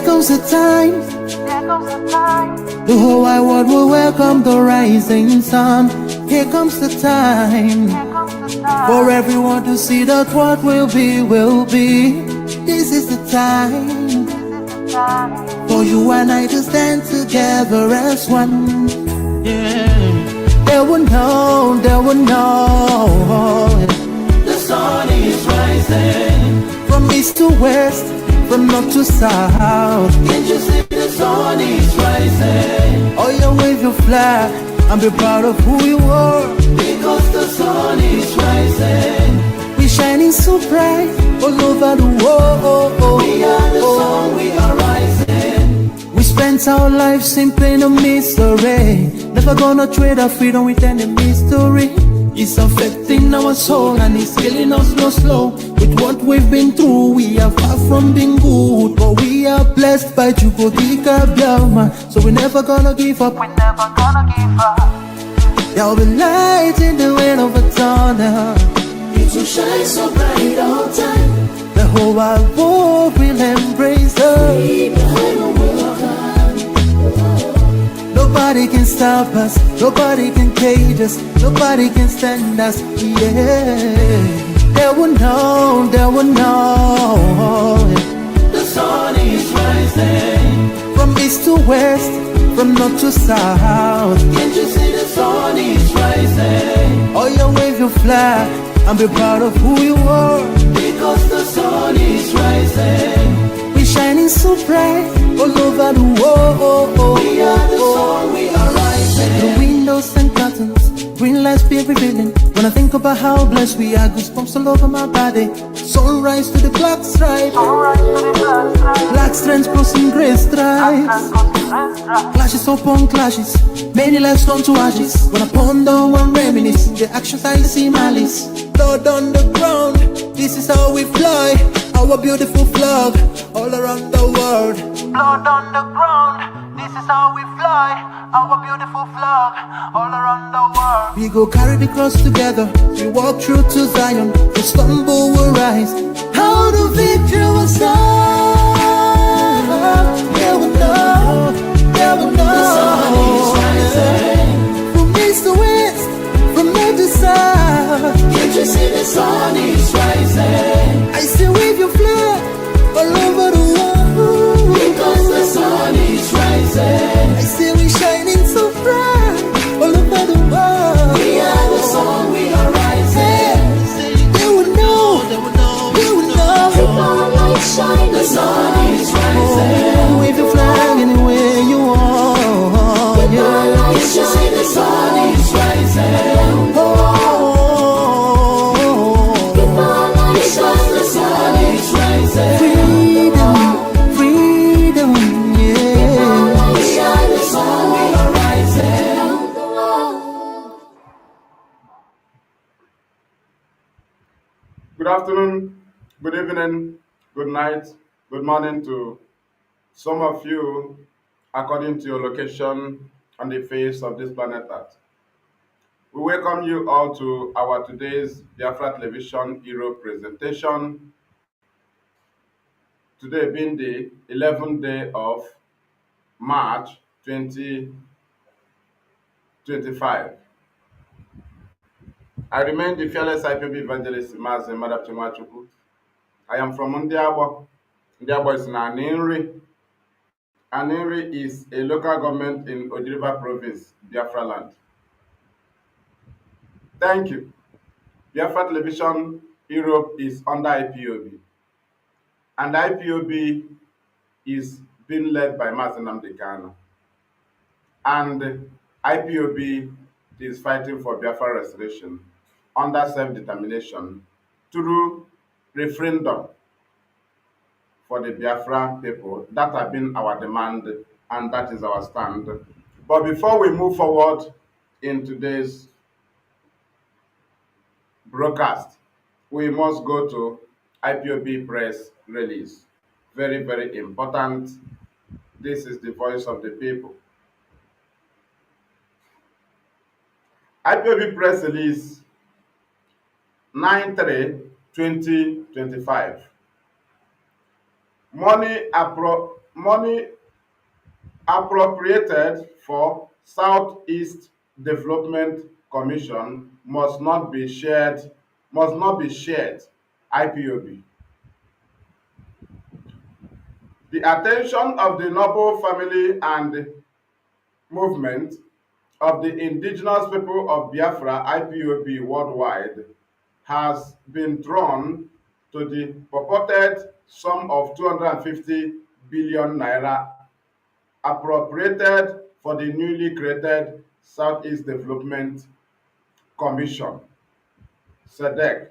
comes the time. The whole wide world will welcome the rising sun. Here comes the time for everyone to see that what will be, will be. This is the time for you and I to stand together as one. Yeah. They will know, they will know. The sun is rising from east to west, from north to south. Can't you see the sun is rising? Oh, you wave your flag and be proud of who you are. Because the sun is rising. We shining so bright all over the world. We are the sun, we are rising. We spent our lives in pain and mystery. Never gonna trade our freedom with any mystery. It's affecting our soul and it's killing us slow. With what we've been through, we are far from being good, but we are blessed by Chukwuka Biafra. So we're never gonna give up. We're never gonna give up. There will be light in the wind of a tunnel. It will shine so bright all time. The whole wide world will embrace us. Nobody can stop us, nobody can cage us, nobody can stand us, yeah. They will know, they will know. The sun is rising from east to west, from north to south. Can't you see the sun is rising? Oh, you wave your flag and be proud of who you are. Because the sun is rising. We're shining so bright all over the world. We are the sun, we are rising. The windows and curtains, green lights be revealing. When I think about how blessed we are, goosebumps all over my body. Sunrise to the clock strike, black strands crossing grey stripes. Clashes upon clashes, many lives turn to ashes. When I ponder and reminisce, the actions I see malice. Blood on the ground, this is how we fly. Our beautiful flag, all around the world. Blood on the ground, this is how we fly. Our beautiful flag, all around the world. We go carry the cross together, we walk through to Zion. We stumble, we rise, how the victory will start. They will know, they will know. The sun is rising. From east to west, from north to south. Can't you see the sun is rising? I still wave your flag all over the world. Because the sun is rising. I still we shining so bright all over the world. We are the sun, we are rising. They would know, they would know, they would know. Keep our light shining. The sun is rising. Wave your flag anywhere you are. Keep our light shining. The sun is rising. Oh. Freedom, freedom, yeah. The sun, we are rising. Good afternoon, good evening, good night, good morning to some of you according to your location on the face of this planet Earth. We welcome you all to our today's Biafra Television Hero presentation. Today being the 11th day of March 2025. I remain the fearless IPOB evangelist Mazi Maduabuchi. I am from Ndiabo. Ndiabo is in Aninri. Aninri is a local government in Ojiriba province, Biafra land. Thank you. Biafra Television Europe is under IPOB. And IPOB is being led by Nnamdi Kanu. And IPOB is fighting for Biafra restoration under self-determination through referendum for the Biafra people. That has been our demand and that is our stand. But before we move forward in today's broadcast, we must go to IPOB press release. Very, very important. This is the voice of the people. IPOB press release 9/3/2025. Money money appropriated for Southeast Development Commission must not be shared IPOB. The attention of the noble family and movement of the indigenous people of Biafra IPOB worldwide has been drawn to the purported sum of 250 billion naira appropriated for the newly created Southeast Development Commission, SEDEC,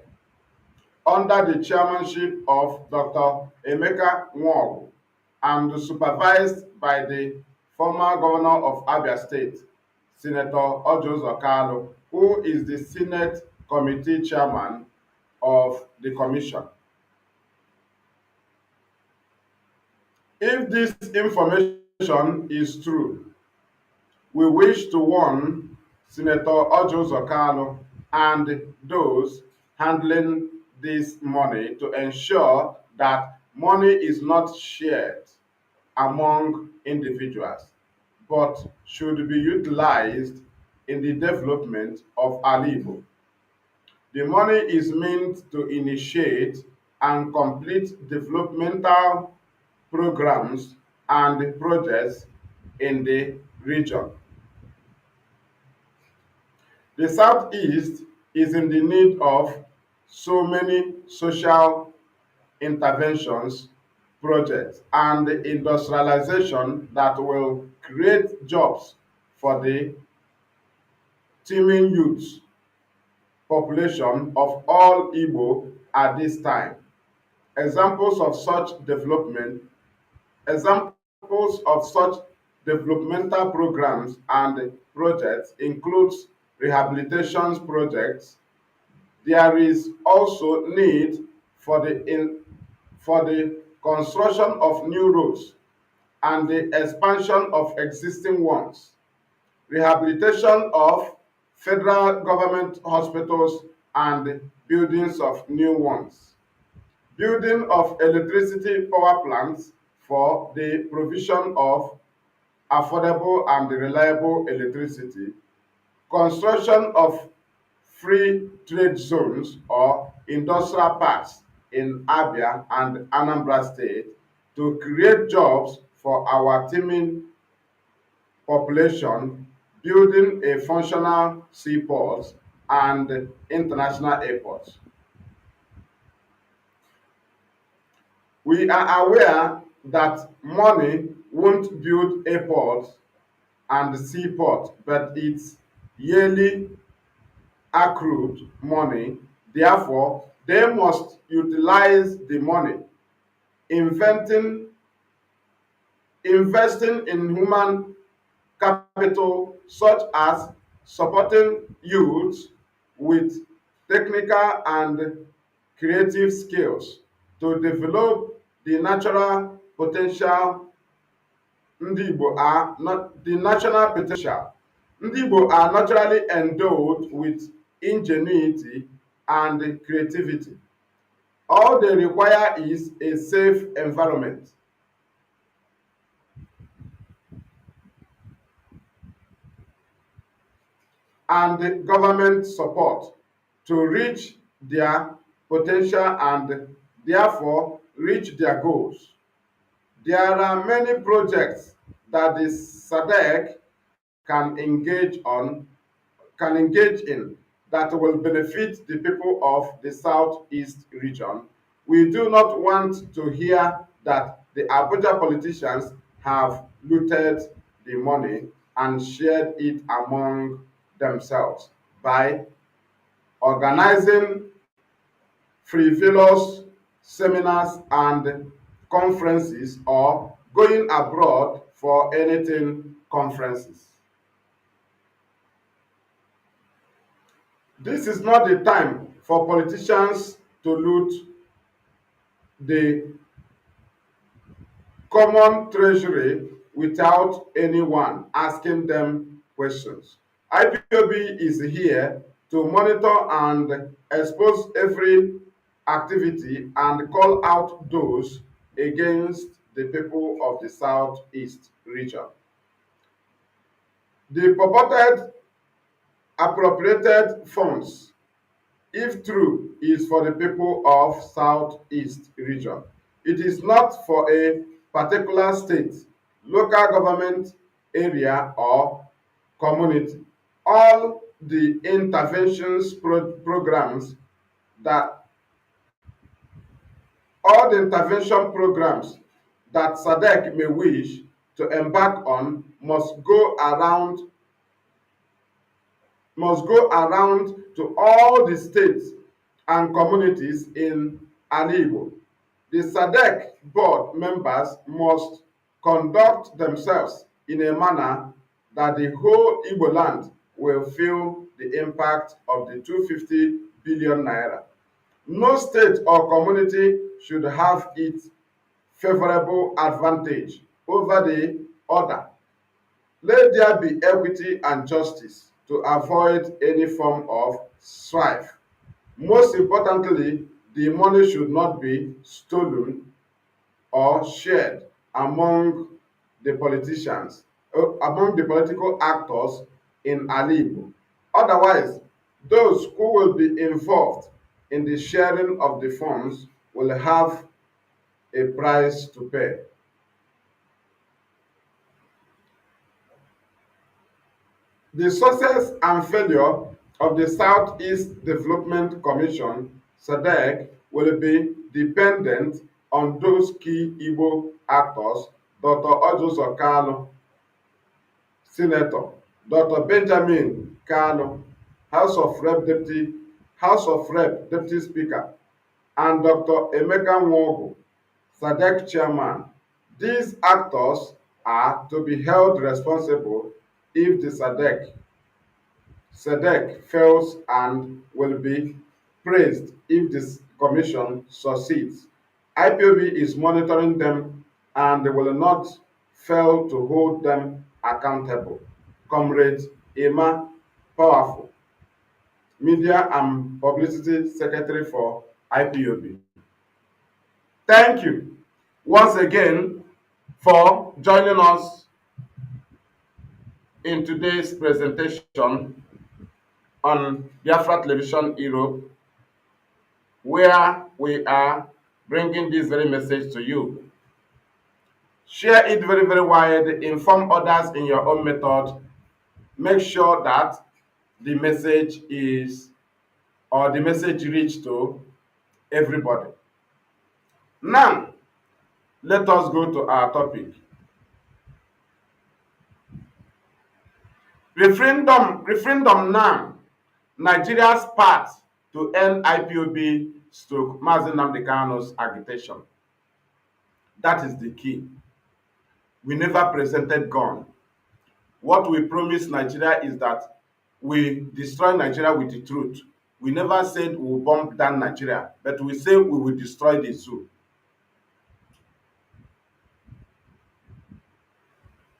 under the chairmanship of Dr. Emeka Nwog and supervised by the former governor of Abia State, Senator Ojo Kalu, who is the Senate Committee Chairman of the Commission. If this information is true, we wish to warn Senator Ojo Kalu and those handling this money to ensure that money is not shared among individuals, but should be utilized in the development of Alibo. The money is meant to initiate and complete developmental programs and projects in the region. The Southeast is in the need of so many social interventions, projects, and industrialization that will create jobs for the teeming youth population of all Igbo at this time. Examples of such development, examples of such developmental programs and projects includes rehabilitation projects. There is also need for the construction of new roads and the expansion of existing ones, rehabilitation of federal government hospitals and buildings of new ones, building of electricity power plants for the provision of affordable and reliable electricity, construction of free trade zones or industrial parks in Abia and Anambra State to create jobs for our teeming population, building a functional seaport and international airports. We are aware that money won't build airports and seaport, but it's yearly accrued money. Therefore, they must utilize the money, inventing, investing in human capital such as supporting youth with technical and creative skills to develop the natural potential. Ndị Igbo are not the national potential. Ndị Igbo are naturally endowed with ingenuity and creativity. All they require is a safe environment and government support to reach their potential and therefore reach their goals. There are many projects that the SADC can engage on can engage in that will benefit the people of the Southeast region. We do not want to hear that the Abuja politicians have looted the money and shared it among themselves by organizing frivolous seminars and conferences or going abroad for anything conferences. This is not the time for politicians to loot the common treasury without anyone asking them questions. IPOB is here to monitor and expose every activity and call out those against the people of the Southeast region. The purported appropriated funds, if true, is for the people of Southeast region. It is not for a particular state, local government area, or community. All the programs that all the intervention programs that SADC may wish to embark on must go around to all the states and communities in Igbo. The SADC board members must conduct themselves in a manner that the whole Igbo land will feel the impact of the 250 billion naira. No state or community should have its favorable advantage over the other. Let there be equity and justice to avoid any form of strife. Most importantly, the money should not be stolen or shared among the political actors in Igbo. Otherwise, those who will be involved in the sharing of the funds will have a price to pay. The success and failure of the Southeast Development Commission, SADC, will be dependent on those key Igbo actors: Dr. Ojoso Kanu, Senator; Dr. Benjamin Kanu, House of Rep Deputy Speaker; and Dr. Emeka Nwogu, SADC Chairman. These actors are to be held responsible if the SADC fails, and will be praised if this commission succeeds. IPOB is monitoring them and will not fail to hold them accountable. Comrade Emma Powerful, Media and Publicity Secretary for IPOB. Thank you once again for joining us in today's presentation on Biafra Television Europe, where we are bringing this very message to you. Share it very, very wide, inform others in your own method. Make sure that the message reach to everybody. Now, let us go to our topic. Referendum now, Nigeria's path to end IPOB / Mazi Nnamdi Kanu's agitation. That is the key. We never presented gun. What we promised Nigeria is that we destroy Nigeria with the truth. We never said we will bomb down Nigeria, but we say we will destroy the zoo.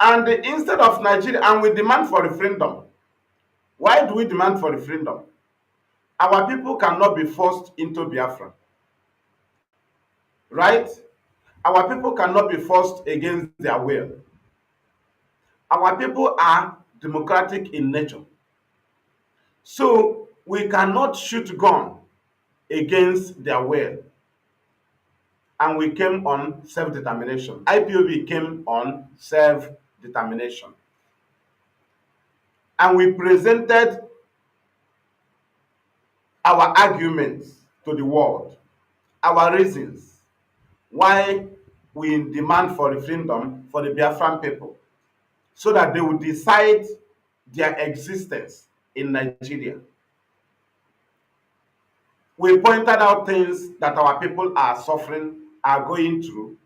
And instead of Nigeria, and we demand for referendum. Why do we demand for referendum? Our people cannot be forced into Biafra. Right? Our people cannot be forced against their will. Our people are democratic in nature. So we cannot shoot gun against their will. And we came on self-determination. IPOB came on self-determination. And we presented our arguments to the world, our reasons why we demand for referendum for the Biafran people, so that they will decide their existence in Nigeria. We pointed out things that our people are suffering, are going through,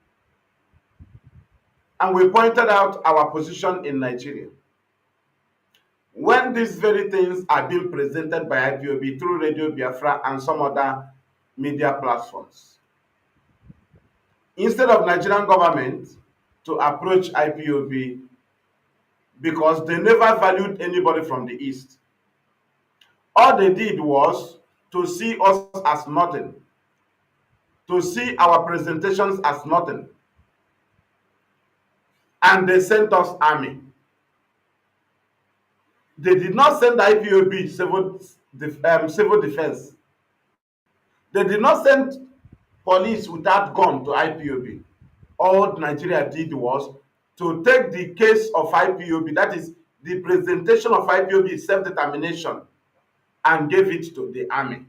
and we pointed out our position in Nigeria. When these very things are being presented by IPOB through Radio Biafra and some other media platforms, instead of Nigerian government to approach IPOB, because they never valued anybody from the East, all they did was to see us as nothing, to see our presentations as nothing. and they sent us army. They did not send the IPOB civil defense. They did not send police without gun to IPOB. All Nigeria did was to take the case of IPOB, that is the presentation of IPOB self-determination, and gave it to the army.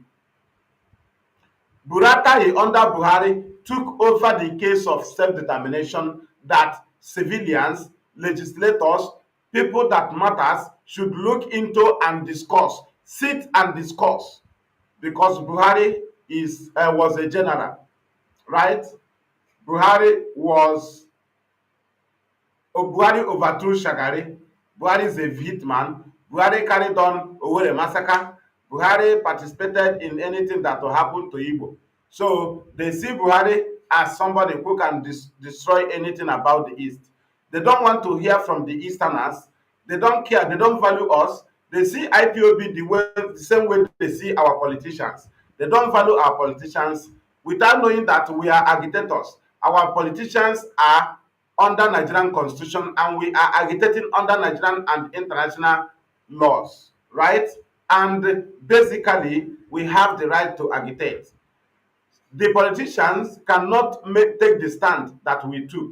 Buratai under Buhari took over the case of self-determination that civilians, legislators, people that matters should look into and discuss, sit and discuss, because Buhari was a general, right? Buhari overthrew Shagari. Buhari is a hitman. Buhari carried on Owerri massacre. Buhari participated in anything that will happen to Igbo. So they see Buhari as somebody who can destroy anything about the East. They don't want to hear from the Easterners. They don't care. They don't value us. They see IPOB the same way they see our politicians. They don't value our politicians without knowing that we are agitators. Our politicians are under Nigerian constitution and we are agitating under Nigerian and international laws, right? And basically, we have the right to agitate. The politicians cannot take the stand that we took.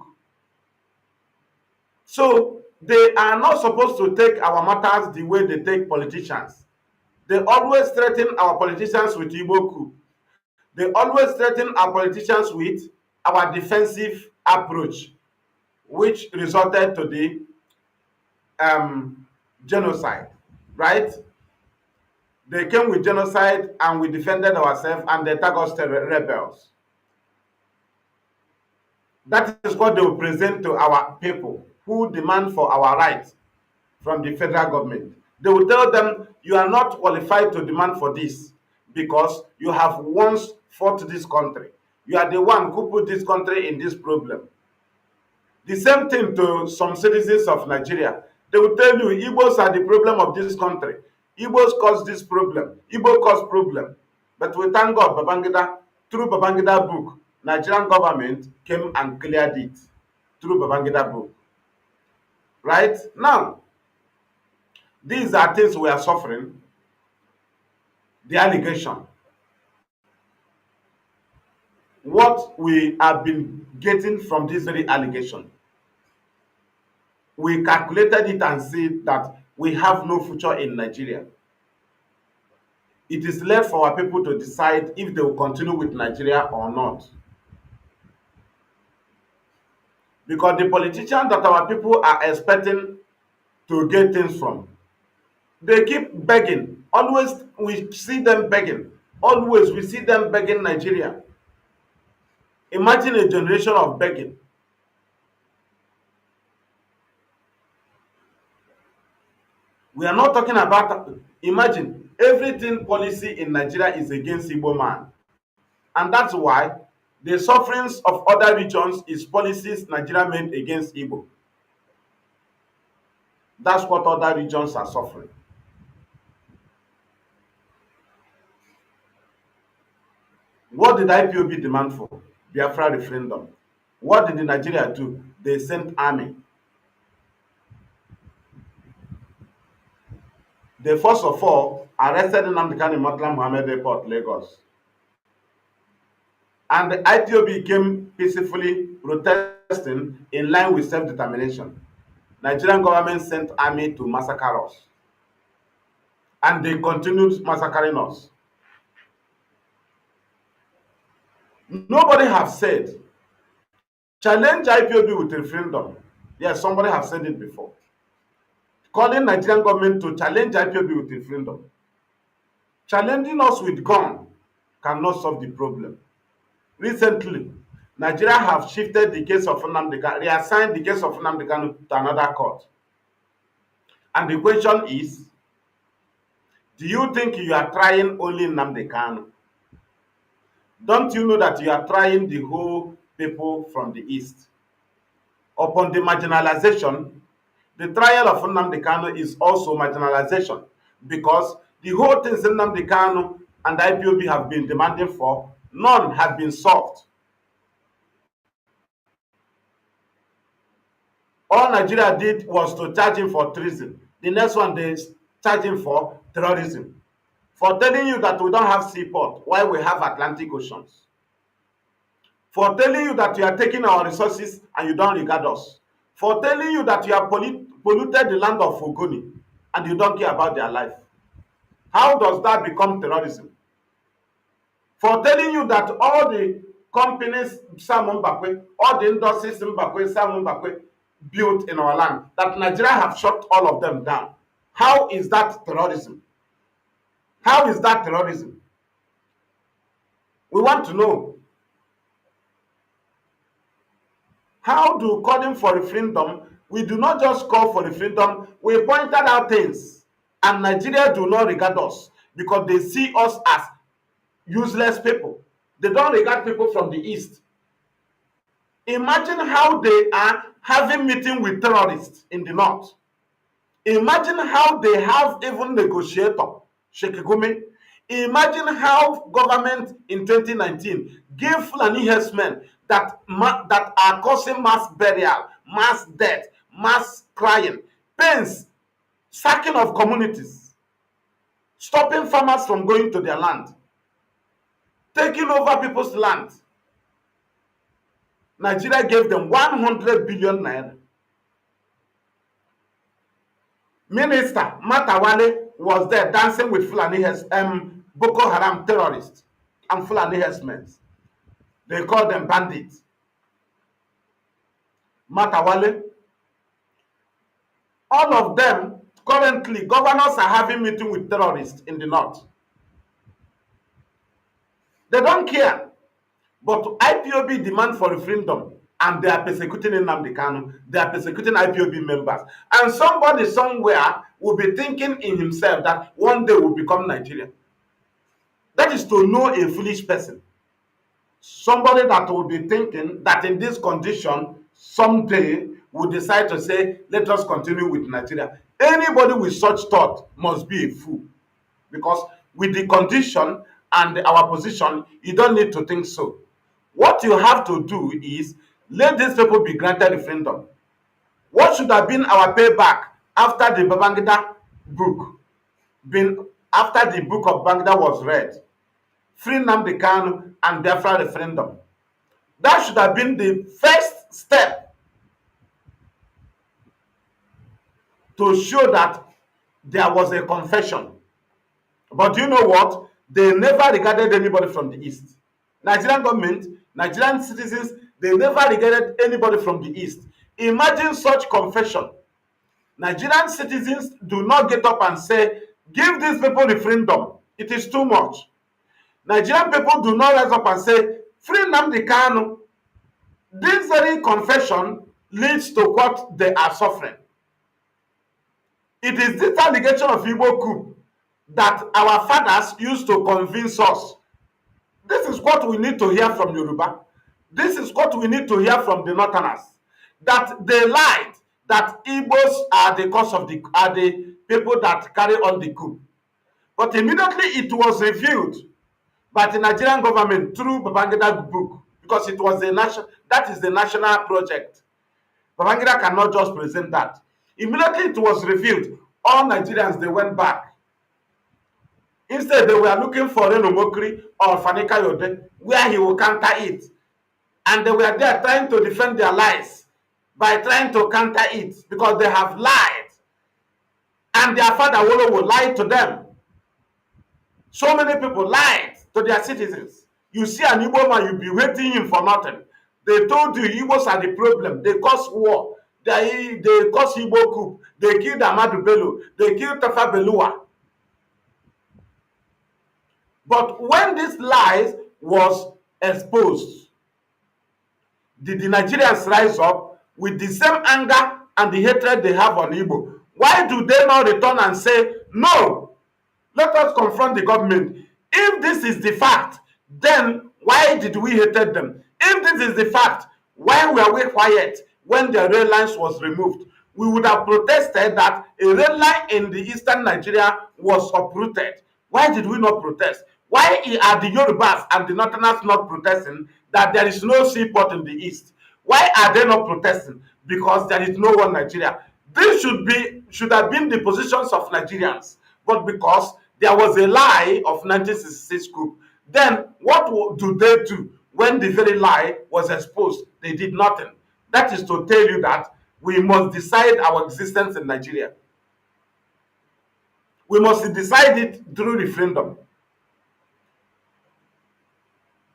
So they are not supposed to take our matters the way they take politicians. They always threaten our politicians with Igbo coup. They always threaten our politicians with our defensive approach, which resulted to the genocide, right? They came with genocide and we defended ourselves and they tagged us rebels. That is what they will present to our people who demand for our rights from the federal government. They will tell them, you are not qualified to demand for this because you have once fought this country. You are the one who put this country in this problem. The same thing to some citizens of Nigeria. They will tell you, Igbos are the problem of this country. Igbos cause this problem. Igbo cause problem. But we thank God, Babangida, through Babangida book, Nigerian government came and cleared it through Babangida book. Right? Now, these are things we are suffering. The allegation. What we have been getting from this very allegation. We calculated it and see that we have no future in Nigeria. It is left for our people to decide if they will continue with Nigeria or not. Because the politicians that our people are expecting to get things from, they keep begging. Always we see them begging. Always we see them begging Nigeria. Imagine a generation of begging. We are not talking about, imagine, everything policy in Nigeria is against Igbo man. And that's why the sufferings of other regions is policies Nigeria made against Igbo. That's what other regions are suffering. What did IPOB demand for? Biafra referendum. What did Nigeria do? They sent army. They first of all arrested Nnamdi in Murtala Muhammed Airport, Lagos. And the IPOB came peacefully protesting in line with self-determination. Nigerian government sent army to massacre us. And they continued massacring us. Nobody have said, challenge IPOB with referendum. Yes, somebody have said it before. Calling Nigerian government to challenge IPOB with referendum. Challenging us with gun cannot solve the problem. Recently, Nigeria have shifted the case of Nnamdi, reassigned the case of Nnamdi to another court. And the question is, do you think you are trying only Nnamdi Kanu? Don't you know that you are trying the whole people from the East? Upon the marginalization, the trial of Nnamdi Kanu is also marginalization because the whole things Nnamdi Kanu and IPOB have been demanding for, none have been solved. All Nigeria did was to charge him for treason. The next one, they charge him for terrorism. For telling you that we don't have seaport while we have Atlantic oceans. For telling you that you are taking our resources and you don't regard us. For telling you that you have polluted the land of Ogoni and you don't care about their life. How does that become terrorism? For telling you that all the companies Sam Mbakwe, all the industries Mbakwe, Sam Mbakwe built in our land, that Nigeria have shut all of them down. How is that terrorism? How is that terrorism? We want to know. How do calling for referendum? We do not just call for referendum, we pointed out things, and Nigeria do not regard us because they see us as useless people. They don't regard people from the east. Imagine how they are having meeting with terrorists in the north. Imagine how they have even negotiator, Sheikh Gumi. Imagine how government in 2019 gave Fulani herdsmen that are causing mass burial, mass death, mass crying, pains, sacking of communities, stopping farmers from going to their land, taking over people's land. Nigeria gave them 100 billion naira. Minister Matawale was there dancing with Fulani Boko Haram terrorists and Fulani herdsmen. They call them bandits. Matawale. All of them, currently, governors are having meeting with terrorists in the north. They don't care. But IPOB demand for referendum and they are persecuting Nnamdi Kanu. They are persecuting IPOB members. And somebody somewhere will be thinking in himself that one day will become Nigerian. That is to know a foolish person. Somebody that will be thinking that in this condition, someday will decide to say, let us continue with Nigeria. Anybody with such thought must be a fool. Because with the condition and our position, you don't need to think so. What you have to do is let these people be granted referendum. What should have been our payback after the Babangida book, after the book of Babangida was read? Free Nnamdi Kanu and Biafra referendum. That should have been the first step to show that there was a confession. But you know what? They never regarded anybody from the east. Nigerian government, Nigerian citizens, they never regarded anybody from the east. Imagine such confession. Nigerian citizens do not get up and say, give these people referendum. It is too much. Nigerian people do not rise up and say, free Nnamdi Kanu. This very confession leads to what they are suffering. It is this allegation of Igbo coup that our fathers used to convince us. This is what we need to hear from Yoruba. This is what we need to hear from the Northerners. That they lied that Igbos are the cause of the people that carry on the coup. But immediately it was revealed by the Nigerian government through Babangida book, because it was that is the national project. Babangida cannot just present that. Immediately it was revealed, all Nigerians, they went back. Instead, they were looking for Reno Mokri or Fani Kayode, where he will counter it. And they were there trying to defend their lies by trying to counter it, because they have lied. And their father Wolo will lie to them. So many people lied to their citizens. You see an Igbo man, you be waiting him for nothing. They told you Igbos are the problem. They cause war. They cause Igbo coup. They killed Ahmadu Bello. They killed Tafa Belua. But when this lies was exposed, did the Nigerians rise up with the same anger and the hatred they have on Igbo? Why do they not return and say, no, let us confront the government? If this is the fact, then why did we hate them? If this is the fact, why were we quiet when the rail lines was removed? We would have protested that a rail line in the eastern Nigeria was uprooted. Why did we not protest? Why are the Yorubas and the Northerners not protesting that there is no seaport in the east? Why are they not protesting? because there is no one Nigeria. This should have been the positions of Nigerians, but because there was a lie of 1966 coup, then what do they do when the very lie was exposed? They did nothing. That is to tell you that we must decide our existence in Nigeria. We must decide it through referendum.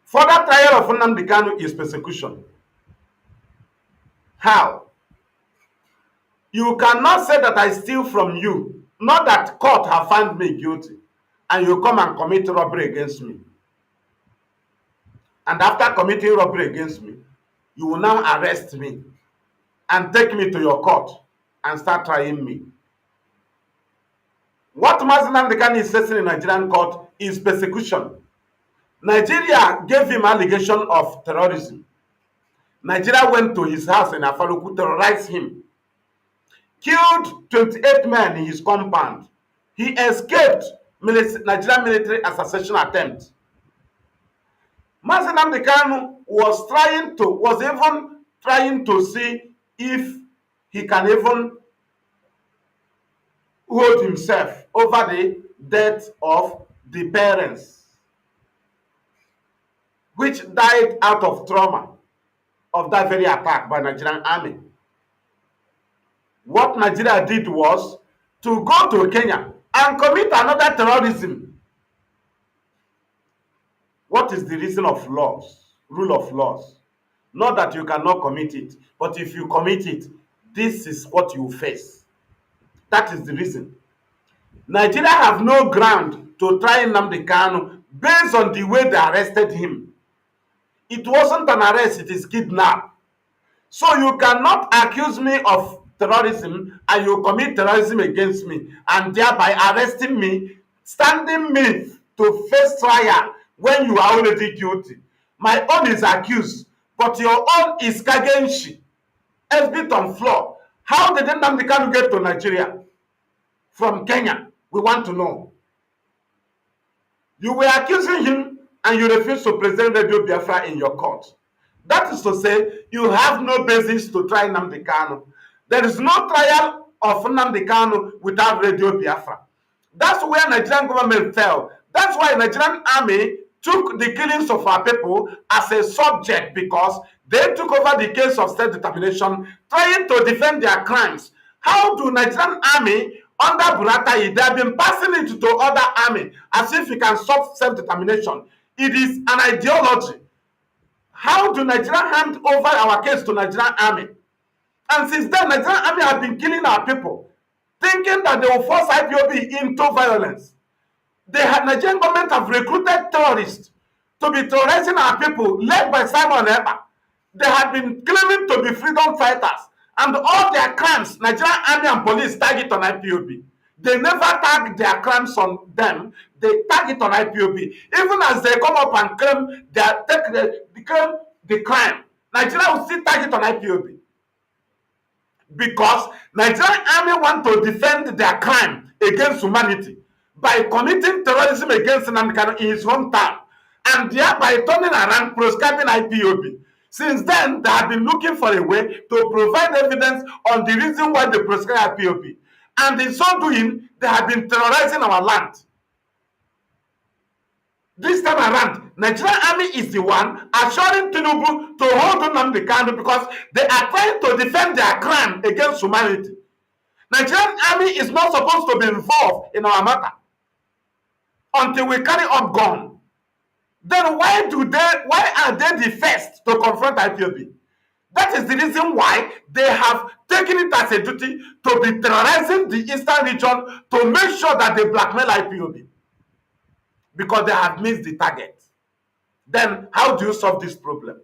Further trial of Nnamdi Kanu is persecution. How? You cannot say that I steal from you, not that court have found me guilty, and you come and commit robbery against me. And after committing robbery against me, you will now arrest me and take me to your court and start trying me. What Mazi Nnamdi Kanu is facing in Nigerian court is persecution. Nigeria gave him allegation of terrorism. Nigeria went to his house in Afaruku, terrorized him, killed 28 men in his compound. He escaped Nigerian military assassination attempt. Mazi Nnamdi Kanu was even trying to see if he can even hold himself over the death of the parents, which died out of trauma of that very attack by Nigerian army. What Nigeria did was to go to Kenya and commit another terrorism. What is the reason of laws, rule of laws? Not that you cannot commit it, but if you commit it, this is what you face. That is the reason. Nigeria have no ground to try Nnamdi Kanu based on the way they arrested him. It wasn't an arrest, it is kidnap. So you cannot accuse me of terrorism and you commit terrorism against me and thereby arresting me, standing me to face trial when you are already guilty. My own is accused, but your own is kagenshi, exhibit on floor. How did Nnamdi Kanu get to Nigeria from Kenya? We want to know. You were accusing him and you refuse to present Radio Biafra in your court. That is to say, you have no basis to try Nnamdi Kanu. There is no trial of Nnamdi Kanu without Radio Biafra. That's where Nigerian government fell. That's why Nigerian army took the killings of our people as a subject, because they took over the case of self-determination, trying to defend their crimes. How do Nigerian army under Buratai, they have been passing it to other army as if it can stop self-determination? It is an ideology. How do Nigeria hand over our case to Nigerian army? And since then, Nigerian army have been killing our people, thinking that they will force IPOB into violence. Nigerian government have recruited terrorists to be terrorizing our people, led by Simon Ekpa. They have been claiming to be freedom fighters, and all their crimes, Nigerian army and police tag it on IPOB. They never tag their crimes on them. They tag it on IPOB. Even as they come up and claim the crime, Nigeria will still tag it on IPOB. Because Nigerian army want to defend their crime against humanity by committing terrorism against Nnamdi Kanu in his hometown, and thereby turning around proscribing IPOB. Since then, they have been looking for a way to provide evidence on the reason why they proscribe IPOB. And in so doing, they have been terrorizing our land. This time around, Nigerian army is the one assuring Tinubu to hold on Nnamdi Kanu because they are trying to defend their crime against humanity. Nigerian army is not supposed to be involved in our matter until we carry up gun. Then why are they the first to confront IPOB? That is the reason why they have taken it as a duty to be terrorizing the eastern region to make sure that they blackmail IPOB, because they have missed the target. Then how do you solve this problem?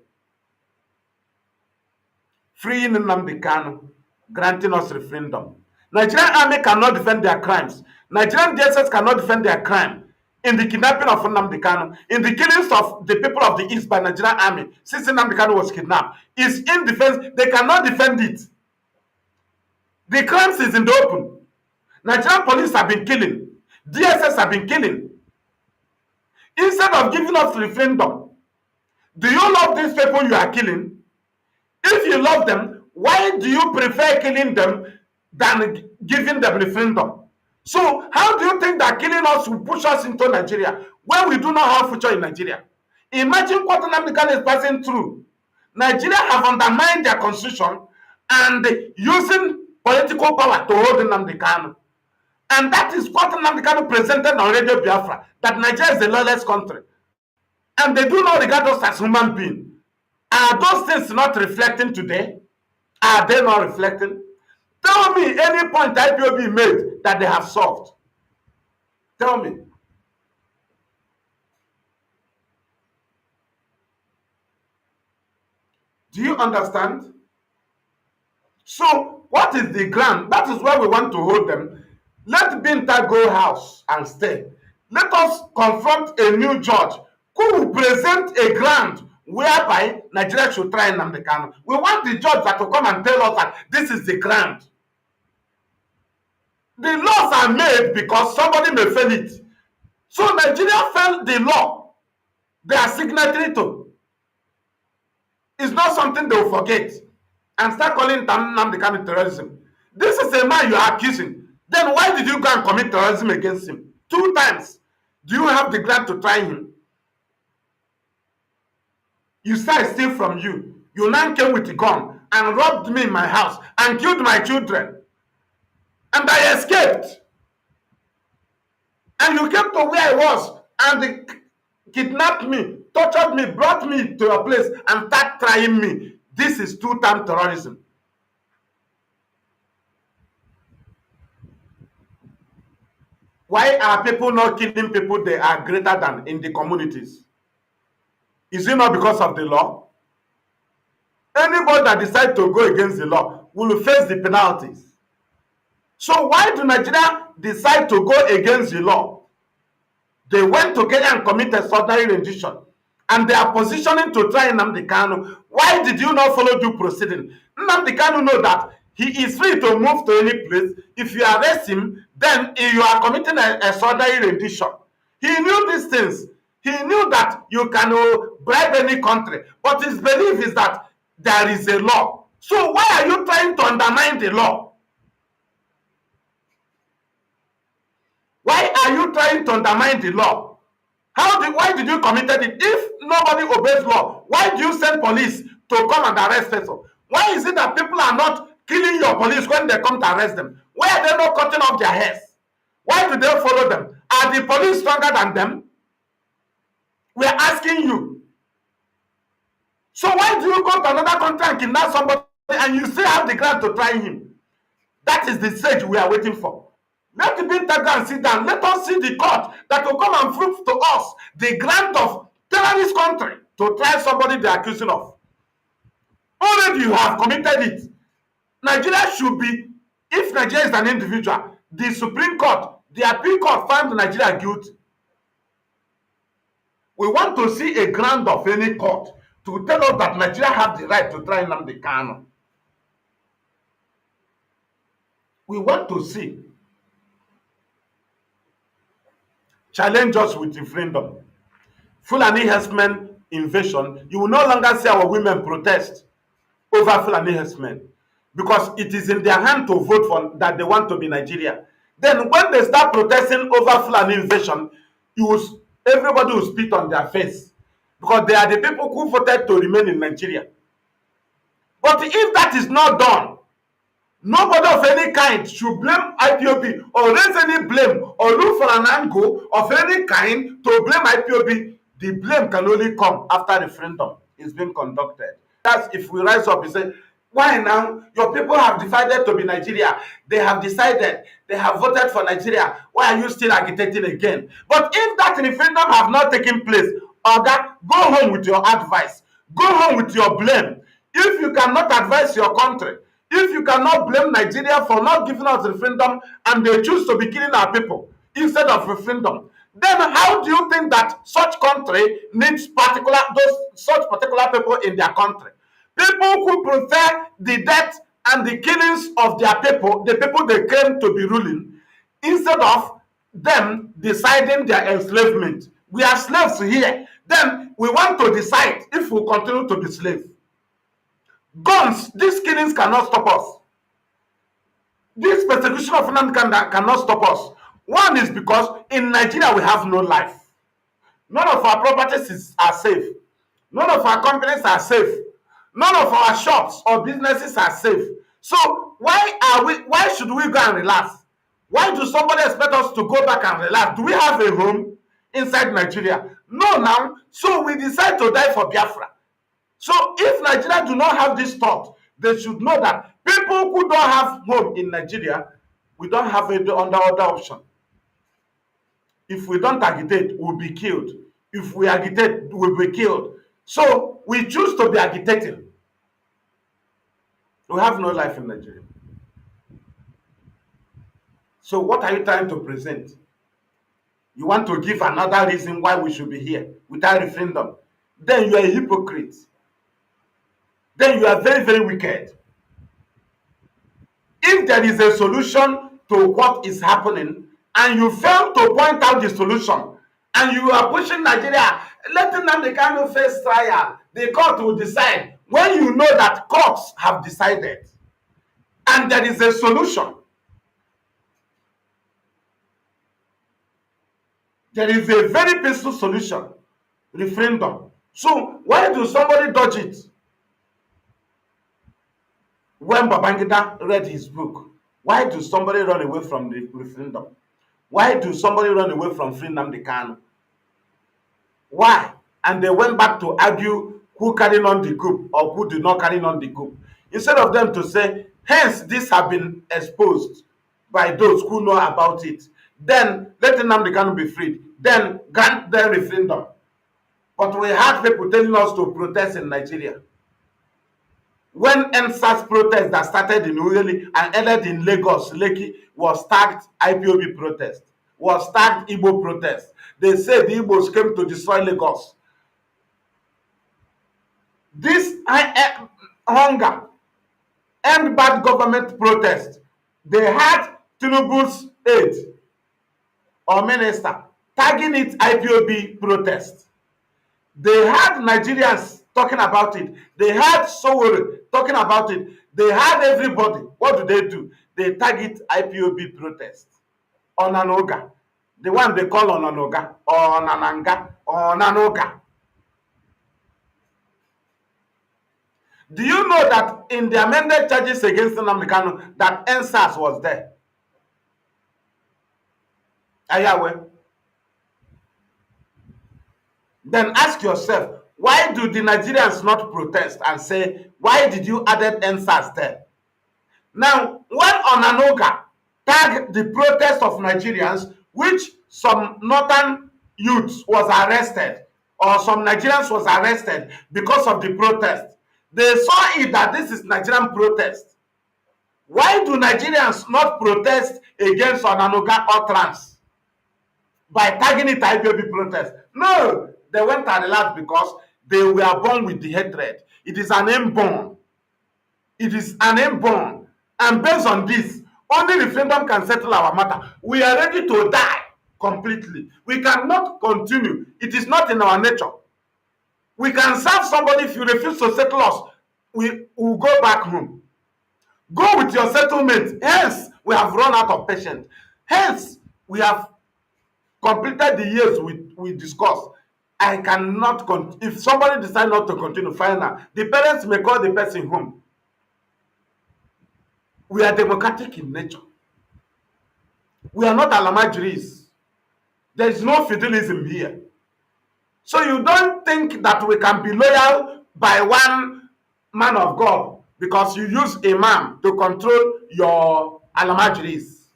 Freeing Nnamdi Kanu, granting us referendum. Nigerian army cannot defend their crimes. Nigerian DSS cannot defend their crime. In the kidnapping of Nnamdi Kanu, in the killings of the people of the East by Nigerian army, since Nnamdi Kanu was kidnapped, is in defense. They cannot defend it. The crimes is in the open. Nigerian police have been killing. DSS have been killing. Instead of giving us referendum, do you love these people you are killing? If you love them, Why do you prefer killing them than giving them referendum? So how do you think that killing us will push us into Nigeria when we do not have future in Nigeria? Imagine what Nnamdi Kanu is passing through. Nigeria have undermined their constitution and using political power to hold Nnamdi Kanu. And that is what Nnamdi Kanu presented on Radio Biafra, that Nigeria is a lawless country. And they do not regard us as human beings. Are those things not reflecting today? Are they not reflecting? Tell me any point IPOB made that they have solved. Tell me. Do you understand? So, what is the ground? That is where we want to hold them. Let Binta go house and stay. Let us confront a new judge who will present a ground whereby Nigeria should try Nnamdi Kanu. We want the judge that will come and tell us that this is the ground. The laws are made because somebody may fail it. So Nigeria failed the law they are signatory to. It's not something they will forget and start calling Nnamdi Kanu terrorism. This is a man you are accusing. Then why did you go and commit terrorism against him? 2 times. Do you have the ground to try him? You say I steal from you. You now came with a gun and robbed me in my house and killed my children. And I escaped. And you came to where I was and they kidnapped me, tortured me, brought me to your place and started trying me. This is 2-time terrorism. Why are people not killing people they are greater than in the communities? Is it not because of the law? Anybody that decides to go against the law will face the penalties. So why do Nigeria decide to go against the law? They went together and committed extraordinary rendition. And they are positioning to try Nnamdi Kanu. Why did you not follow due proceeding? Nnamdi Kanu know that he is free to move to any place. If you arrest him, then you are committing an extraordinary rendition. He knew these things. He knew that you can bribe any country. But his belief is that there is a law. So why are you trying to undermine the law? Why are you trying to undermine the law? Why did you commit it? If nobody obeys law, why do you send police to come and arrest people? Why is it that people are not killing your police when they come to arrest them? Why are they not cutting off their heads? Why do they follow them? Are the police stronger than them? We are asking you. So why do you go to another country and kidnap somebody and you still have the ground to try him? That is the stage we are waiting for. Let the Binta go and sit down. Let us see the court that will come and prove to us the grant of terrorist country to try somebody they are accusing of. Already you have committed it. Nigeria should be, if Nigeria is an individual, the Supreme Court, the appeal court found Nigeria guilty. We want to see a grant of any court to tell us that Nigeria have the right to try Nnamdi Kanu. We want to see. Challenge us with referendum. Fulani herdsmen invasion. You will no longer see our women protest over Fulani herdsmen because it is in their hand to vote for that they want to be Nigeria. Then when they start protesting over Fulani invasion, everybody will spit on their face because they are the people who voted to remain in Nigeria. But if that is not done, nobody of any kind should blame IPOB or raise any blame or look for an angle of any kind to blame IPOB. The blame can only come after referendum is being conducted. That's if we rise up and say, why now? Your people have decided to be Nigeria. They have decided. They have voted for Nigeria. Why are you still agitating again? But if that referendum have not taken place, Oga, go home with your advice. Go home with your blame. If you cannot advise your country, if you cannot blame Nigeria for not giving us referendum and they choose to be killing our people instead of referendum, then how do you think that such country needs such particular people in their country? People who prefer the death and the killings of their people, the people they came to be ruling, instead of them deciding their enslavement. We are slaves here. Then we want to decide if we continue to be slaves. Guns, these killings cannot stop us. This persecution of Nnamdi cannot stop us. One is because in Nigeria we have no life. None of our properties are safe. None of our companies are safe. None of our shops or businesses are safe. So why should we go and relax? Why do somebody expect us to go back and relax? Do we have a home inside Nigeria? No now. So we decide to die for Biafra. So if Nigeria do not have this thought, they should know that people who don't have home in Nigeria, we don't have any other option. If we don't agitate, we'll be killed. If we agitate, we'll be killed. So we choose to be agitating. We have no life in Nigeria. So what are you trying to present? You want to give another reason why we should be here without referendum? Then you are a hypocrite. Then you are very, very wicked. If there is a solution to what is happening and you fail to point out the solution and you are pushing Nigeria, letting them the kind of face trial, the court will decide when you know that courts have decided and there is a solution. There is a very peaceful solution, referendum. So why do somebody dodge it? When Babangida read his book, why do somebody run away from the referendum? Why do somebody run away from free Nnamdi Kanu? Why? And they went back to argue who carried on the coup or who did not carry on the coup. Instead of them to say, hence this have been exposed by those who know about it. Then let Nnamdi Kanu be freed. Then grant them referendum. But we had people telling us to protest in Nigeria. When NSAS protest that started in Uyeli and ended in Lagos, Lekki, was tagged IPOB protest, was tagged Igbo protest. They said the Igbos came to destroy Lagos. This hunger and bad government protest, they had Tinubu's aide or minister tagging it IPOB protest. They had Nigerians talking about it. They had Sowore talking about it. They had everybody. What do? They tag it IPOB protest. Onanoga. The one they call Onanoga or Onananga or Onanoga. Do you know that in the amended charges against Nnamdi Kanu that NSAS was there? Are you aware? Then ask yourself, why do the Nigerians not protest and say, why did you add NSAS there? Now, when Onanoga tagged the protest of Nigerians, which some northern youths was arrested, or some Nigerians was arrested because of the protest, they saw it that this is Nigerian protest. Why do Nigerians not protest against Onanoga utterance by tagging it IPOB protest? No, they went and relaxed because they were born with the hatred. It is an inborn. It is an inborn. And based on this, only referendum can settle our matter. We are ready to die completely. We cannot continue. It is not in our nature. We can serve somebody. If you refuse to settle us, we will go back home. Go with your settlement. Hence, we have run out of patience. Hence, we have completed the years we discussed. I cannot if somebody decides not to continue, fine now. The parents may call the person home. We are democratic in nature. We are not alamajiris. There is no feudalism here. So you don't think that we can be loyal by one man of God because you use imam to control your alamajiris.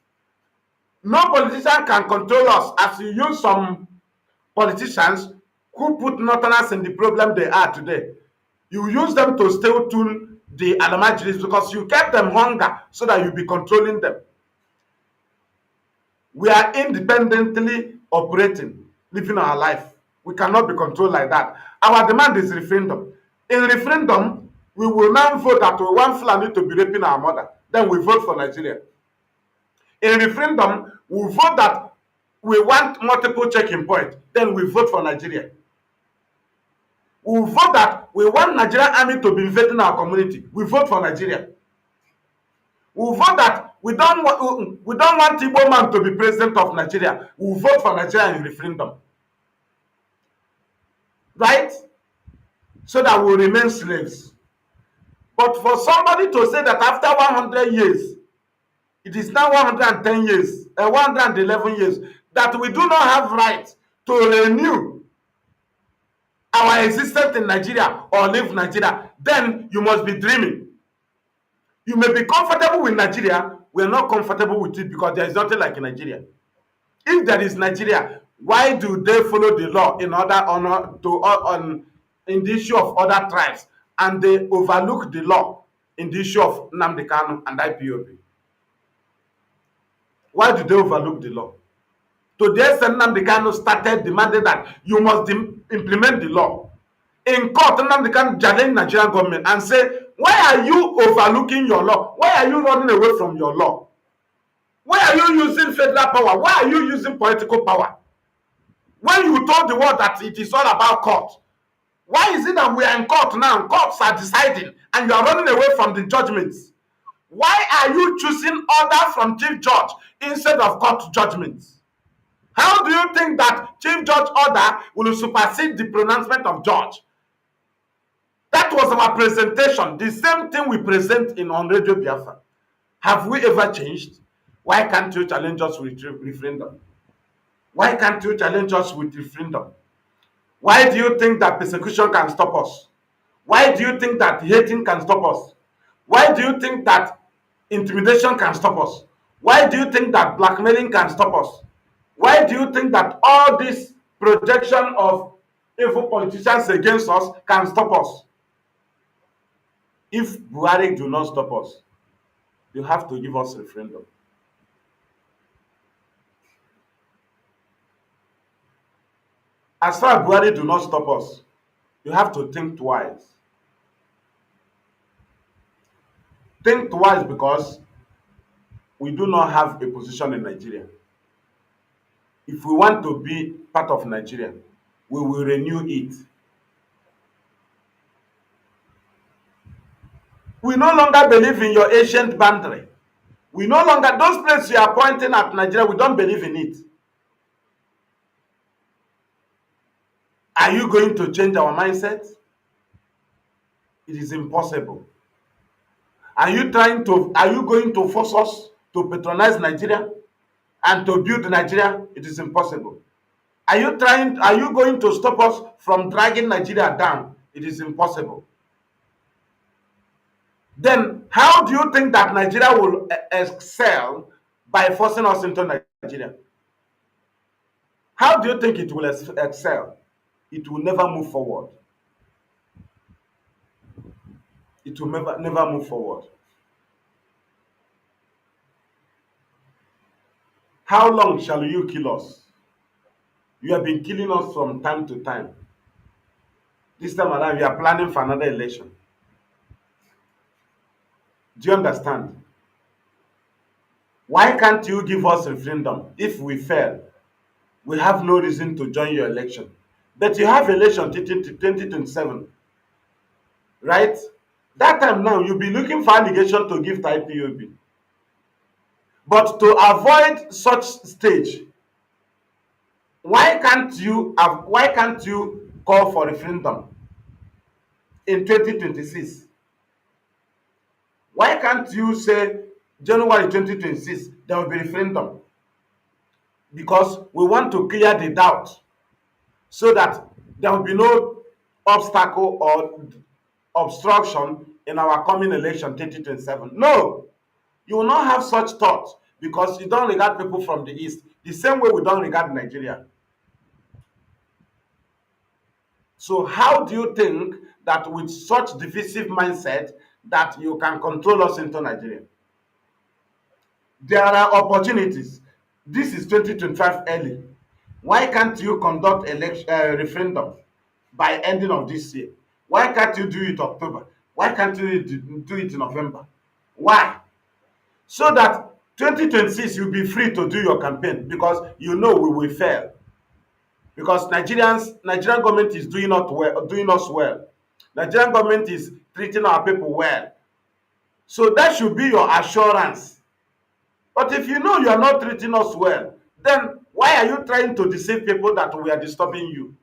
No politician can control us as you use some politicians who put northerners in the problem they are today. You use them to still tune the alamajiris because you kept them hunger so that you be controlling them. We are independently operating, living our life. We cannot be controlled like that. Our demand is referendum. In referendum, we will now vote that we want Fulani to be raping our mother. Then we vote for Nigeria. In referendum, we vote that we want multiple checking points. Then we vote for Nigeria. We will vote that we want Nigerian army to be invading our community. We vote for Nigeria. We will vote that we don't want Igbo man to be president of Nigeria. We will vote for Nigeria in referendum. Right? So that we will remain slaves. But for somebody to say that after 100 years, it is now 110 years, 111 years, that we do not have right to renew our existence in Nigeria or leave Nigeria, then you must be dreaming. You may be comfortable with Nigeria. We are not comfortable with it because there is nothing like Nigeria. If there is Nigeria, why do they follow the law in the issue of other tribes, and they overlook the law in the issue of Nnamdi Kanu and IPOB? Why do they overlook the law? To the extent Nnamdi Kanu started demanding that you must implement the law. In court, Nnamdi Kanu challenged Nigerian government and say, why are you overlooking your law? Why are you running away from your law? Why are you using federal power? Why are you using political power? When you told the world that it is all about court, why is it that we are in court now? Courts are deciding and you are running away from the judgments. Why are you choosing order from chief judge instead of court judgments? How do you think that chief judge order will supersede the pronouncement of judge? That was our presentation. The same thing we present on Radio Biafra. Have we ever changed? Why can't you challenge us with referendum? Why can't you challenge us with referendum? Why do you think that persecution can stop us? Why do you think that hating can stop us? Why do you think that intimidation can stop us? Why do you think that blackmailing can stop us? Why do you think that all this projection of evil politicians against us can stop us? If Buhari do not stop us, you have to give us referendum. As far as Buhari do not stop us, you have to think twice. Think twice because we do not have a position in Nigeria. If we want to be part of Nigeria, we will renew it. We no longer believe in your ancient boundary. We no longer, those places you are pointing at Nigeria, we don't believe in it. Are you going to change our mindset? It is impossible. Are you going to force us to patronize Nigeria and to build Nigeria? It is impossible. Are you going to stop us from dragging Nigeria down? It is impossible. Then how do you think that Nigeria will excel by forcing us into Nigeria? How do you think it will excel? It will never move forward. It will never move forward. How long shall you kill us? You have been killing us from time to time. This time around, you are planning for another election. Do you understand? Why can't you give us referendum? If we fail, we have no reason to join your election. But you have election 2027, right? That time now, you'll be looking for allegation to give to IPOB. But to avoid such stage, why can't you call for referendum in 2026? Why can't you say January 2026 there will be referendum? Because we want to clear the doubt so that there will be no obstacle or obstruction in our coming election 2027. No, you will not have such thought because you don't regard people from the east the same way we don't regard Nigeria. So how do you think that with such divisive mindset that you can control us into Nigeria? There are opportunities. This is 2025 early. Why can't you conduct referendum by ending of this year? Why can't you do it October? Why can't you do it in November? Why? So that 2026 you'll be free to do your campaign because you know we will fail. because Nigerian government is doing us well. Nigerian government is treating our people well. So that should be your assurance. But if you know you are not treating us well, then why are you trying to deceive people that we are disturbing you?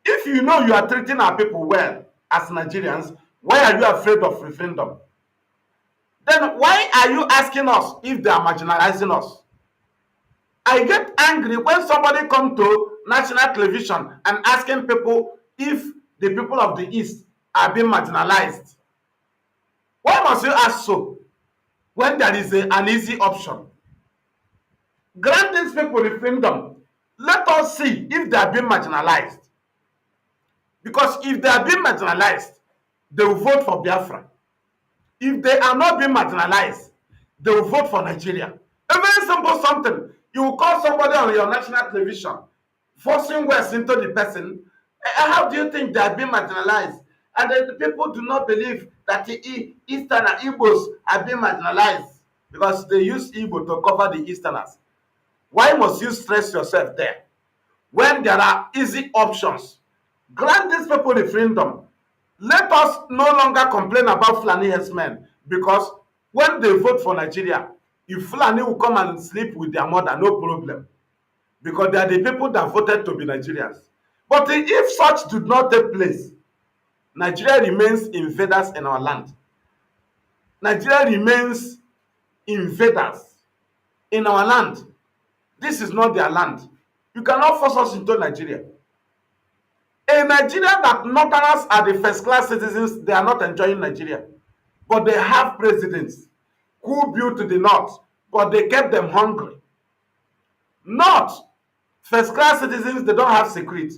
If you know you are treating our people well as Nigerians, why are you afraid of referendum? Then why are you asking us if they are marginalizing us? I get angry when somebody come to national television and asking people if the people of the East are being marginalized. Why must you ask so when there is an easy option? Grant these people referendum. Let us see if they are being marginalized. Because if they are being marginalized, they will vote for Biafra. If they are not being marginalized, they will vote for Nigeria. A very simple something. You will call somebody on your national television, forcing words into the person. How do you think they are being marginalized? And then the people do not believe that the Eastern and Igbos are being marginalized because they use Igbo to cover the Easterners. Why must you stress yourself there when there are easy options? Grant these people referendum. Let us no longer complain about Fulani herdsmen, because when they vote for Nigeria, if Fulani will come and sleep with their mother, no problem, because they are the people that voted to be Nigerians. But if such did not take place, Nigeria remains invaders in our land. Nigeria remains invaders in our land. This is not their land. You cannot force us into Nigeria. A Nigeria that northerners are the first class citizens, they are not enjoying Nigeria. But they have presidents who built the north, but they kept them hungry. North, first class citizens, they don't have security.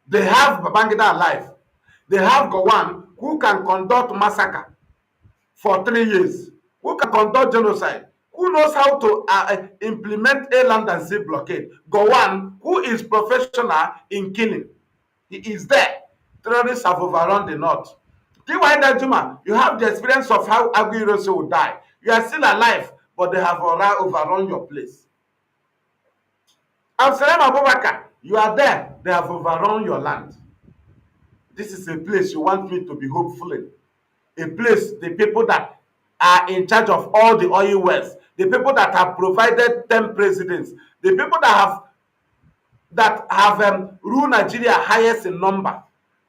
They have Babangida alive. They have Gowon who can conduct massacre for 3 years, who can conduct genocide, who knows how to implement a land and sea blockade. Gowon, who is professional in killing. He is there. Terrorists have overrun the north. T.Y. Juma, you have the experience of how Aguirre will die. You are still alive, but they have overrun your place. Absalom Abubakar, you are there. They have overrun your land. This is a place you want me to be hopeful in. A place, the people that are in charge of all the oil wells, the people that have provided 10 presidents, the people that have ruled Nigeria highest in number,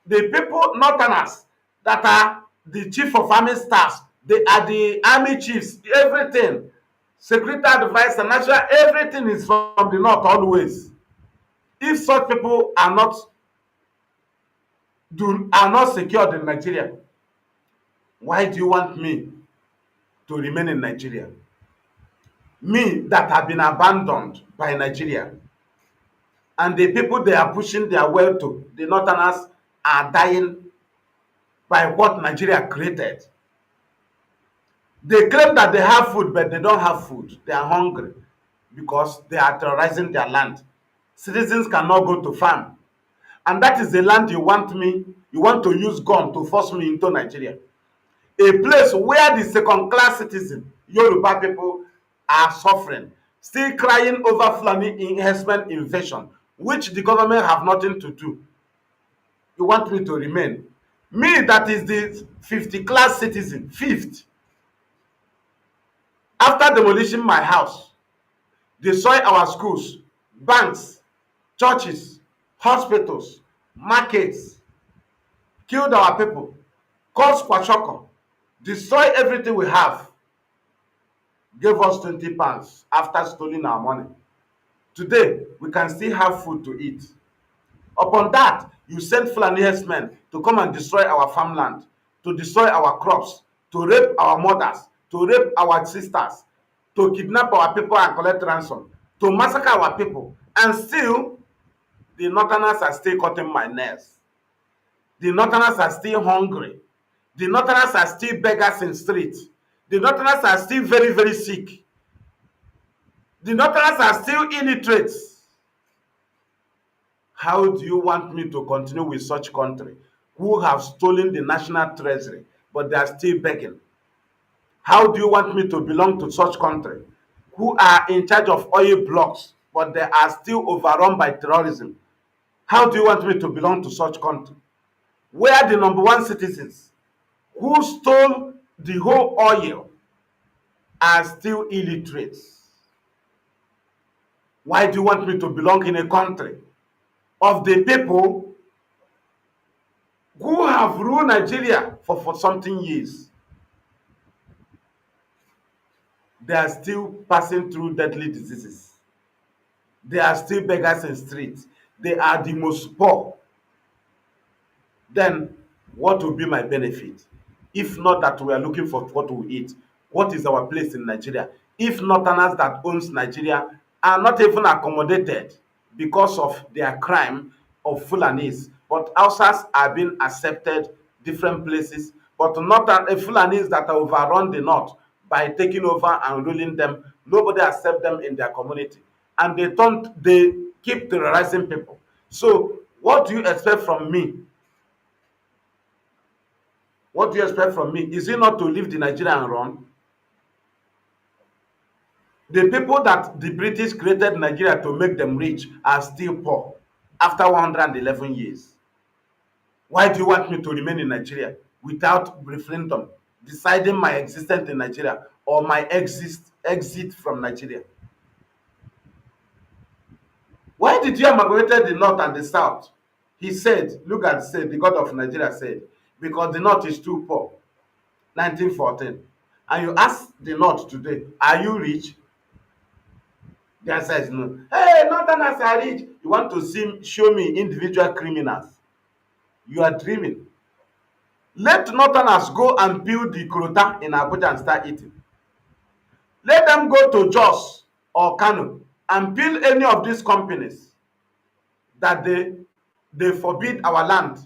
the people, northerners, that are the chief of army staffs, they are the army chiefs, everything, security advisor, national, everything is from the north always. If such people are not secured in Nigeria, why do you want me to remain in Nigeria? Me that have been abandoned by Nigeria, and the people they are pushing their way to, the northerners, are dying by what Nigeria created. They claim that they have food, but they don't have food. They are hungry because they are terrorizing their land. Citizens cannot go to farm. And that is the land you want to use gun to force me into Nigeria. A place where the second-class citizen, Yoruba people, are suffering, still crying over Fulani herdsmen invasion, which the government have nothing to do. You want me to remain? Me that is the 50th-class citizen, fifth, after demolishing my house, destroy our schools, banks, churches, hospitals, markets, killed our people, caused kwashoko, destroy everything we have, gave us 20 pounds after stealing our money. Today, we can still have food to eat. Upon that, you send Fulani herdsmen to come and destroy our farmland, to destroy our crops, to rape our mothers, to rape our sisters, to kidnap our people and collect ransom, to massacre our people. And still, the northerners are still cutting my nails. The northerners are still hungry. The northerners are still beggars in street. The northerners are still very, very sick. The northerners are still illiterate. How do you want me to continue with such country who have stolen the national treasury, but they are still begging? How do you want me to belong to such country who are in charge of oil blocks, but they are still overrun by terrorism. How do you want me to belong to such country where the number one citizens who stole the whole oil are still illiterates? Why do you want me to belong in a country of the people who have ruled Nigeria for something years? They are still passing through deadly diseases. They are still beggars in streets. They are the most poor. Then what will be my benefit? If not that we are looking for what to eat, what is our place in Nigeria? If northerners that owns Nigeria are not even accommodated because of their crime of Fulanis, but Hausas are being accepted different places, but not a Fulanis that are overrun the north by taking over and ruling them. Nobody accept them in their community, and they keep terrorizing people. So what do you expect from me? What do you expect from me? Is it not to leave the Nigeria and run? The people that the British created Nigeria to make them rich are still poor after 111 years. Why do you want me to remain in Nigeria without referendum deciding my existence in Nigeria or my exit from Nigeria? Why did you amalgamate the north and the south? He said, look at said, the God of Nigeria said, because the north is too poor. 1914. And you ask the north today, are you rich? The answer is no. Hey, northerners are rich. You want to show me individual criminals? You are dreaming. Let northerners go and build the Kurota in Abuja and start eating. Let them go to Jos or Kanu and build any of these companies that they forbid our land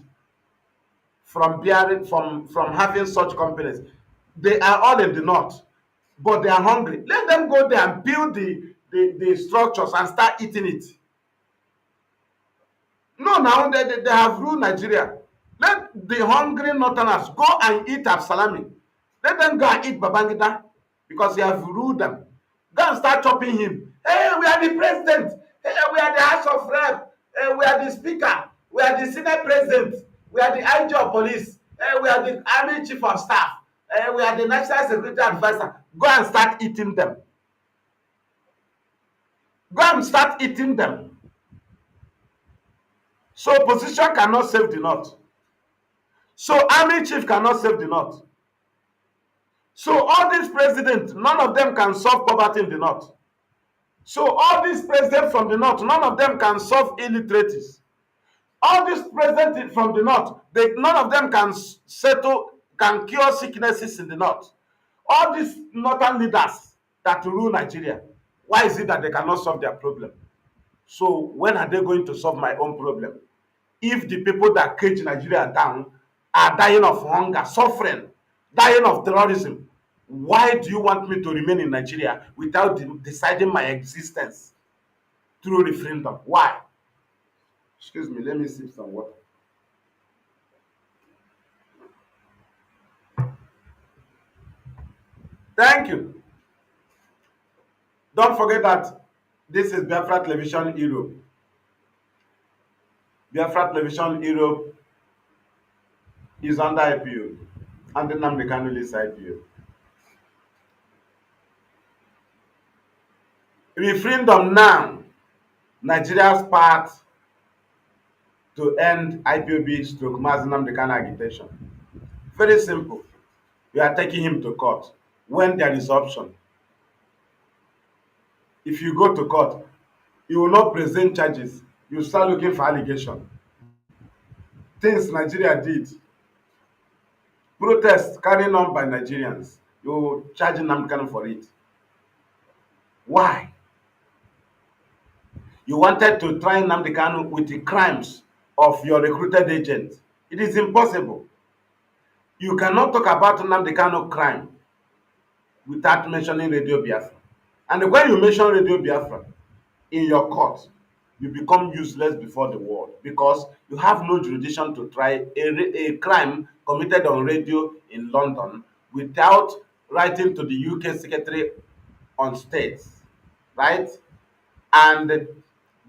from bearing from having such companies. They are all in the north, but they are hungry. Let them go there and build the structures and start eating it. No, now they have ruled Nigeria. Let the hungry northerners go and eat Absalami. Let them go and eat Babangida because he have ruled them. Go and start chopping him. Hey, we are the president. Hey, we are the House of Rep. Hey, we are the speaker. We are the Senate president. We are the IG of police. Hey, we are the army chief of staff. Hey, we are the national security advisor. Go and start eating them. Go and start eating them. So opposition cannot save the north. So army chief cannot save the north. So all these presidents, none of them can solve poverty in the north. So all these presidents from the north, none of them can solve illiteracy. All these presidents from the north, none of them can cure sicknesses in the north. All these northern leaders that rule Nigeria, why is it that they cannot solve their problem? So when are they going to solve my own problem? If the people that cage Nigeria down are dying of hunger, suffering, dying of terrorism, why do you want me to remain in Nigeria without deciding my existence through referendum? Why? Excuse me, let me sip some water. Thank you. Don't forget that this is Biafra Television Europe. Biafra Television Europe is under IPO, and the Nnamdi Kanu list IPO. Referendum now, Nigeria's path to end IPOB stroke Mazi Nnamdi agitation. Very simple. We are taking him to court when there is option. If you go to court, you will not present charges. You start looking for allegation. Things Nigeria did. Protests carried on by Nigerians. You charge Nnamdi for it. Why? You wanted to try Nnamdi with the crimes of your recruited agent. It is impossible. You cannot talk about Nnamdi crime without mentioning Radio Biafra. And when you mention Radio Biafra in your court, you become useless before the world because you have no jurisdiction to try a crime committed on radio in London without writing to the UK Secretary on States, right? and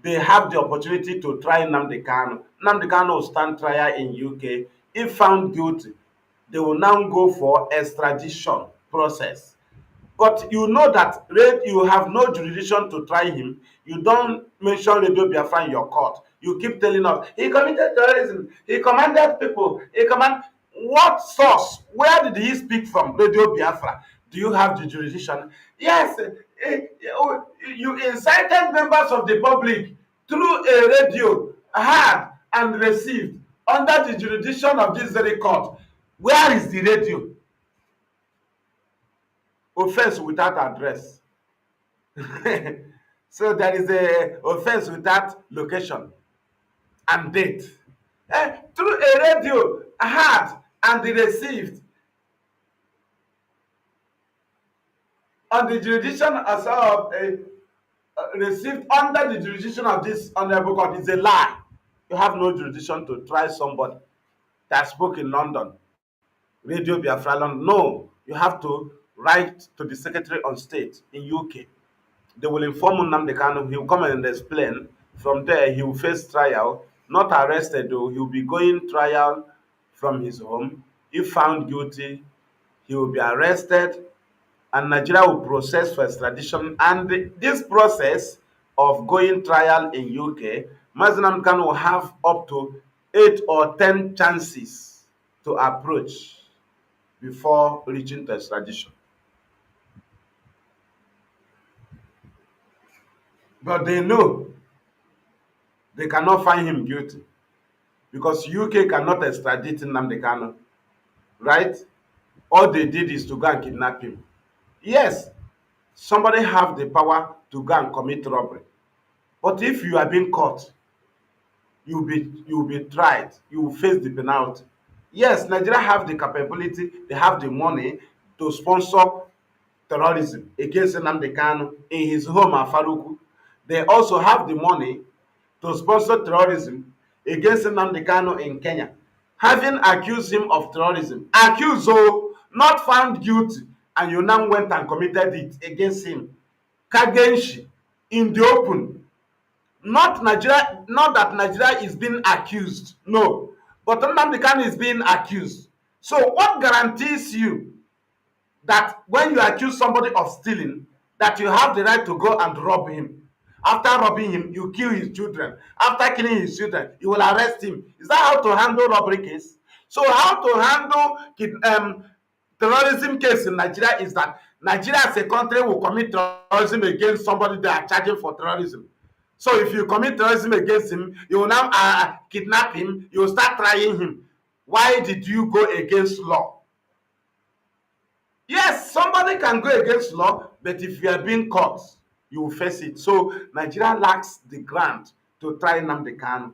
they have the opportunity to try Nnamdi Kanu. Nnamdi Kanu will stand trial in UK. If found guilty, they will now go for extradition process. But you know that you have no jurisdiction to try him. You don't mention Radio Biafra in your court. You keep telling us he committed terrorism, he commanded people, he command. What source? Where did he speak from? Radio Biafra. Do you have the jurisdiction? Yes, you incited members of the public through a radio, heard and received under the jurisdiction of this very court. Where is the radio? Offense without address. So there is a offense without location and date. Through a radio, heard and received on the jurisdiction as of received under the jurisdiction of this honorable court is a lie. You have no jurisdiction to try somebody that spoke in London, Radio Biafra London. No, you have to write to the Secretary on State in UK. They will inform Nnamdi Kanu. He will come and explain. From there, he will face trial. Not arrested though. He will be going trial from his home. If found guilty, he will be arrested, and Nigeria will process for extradition. And this process of going trial in UK, Mazi Nnamdi Kanu will have up to 8 or 10 chances to approach before reaching the extradition. But they know they cannot find him guilty because UK cannot extradite Nnamdi Kanu, right? All they did is to go and kidnap him. Yes, somebody have the power to go and commit robbery. But if you are being caught, you'll be tried, you will face the penalty. Yes, Nigeria have the capability, they have the money to sponsor terrorism against Nnamdi Kanu in his home at Faruku. They also have the money to sponsor terrorism against Nnamdi Kanu in Kenya. Having accused him of terrorism, accused, not found guilty, and you now went and committed it against him. Kagenshi, in the open. Not Nigeria, not that Nigeria is being accused, no. But Nnamdi Kanu is being accused. So what guarantees you that when you accuse somebody of stealing, that you have the right to go and rob him? After robbing him, you kill his children. After killing his children, you will arrest him. Is that how to handle robbery case? So how to handle terrorism case in Nigeria is that Nigeria as a country will commit terrorism against somebody they are charging for terrorism. So if you commit terrorism against him, you will now kidnap him, you will start trying him. Why did you go against law? Yes, somebody can go against law, but if you are being caught, you will face it. So Nigeria lacks the grant to try Nnamdi Kanu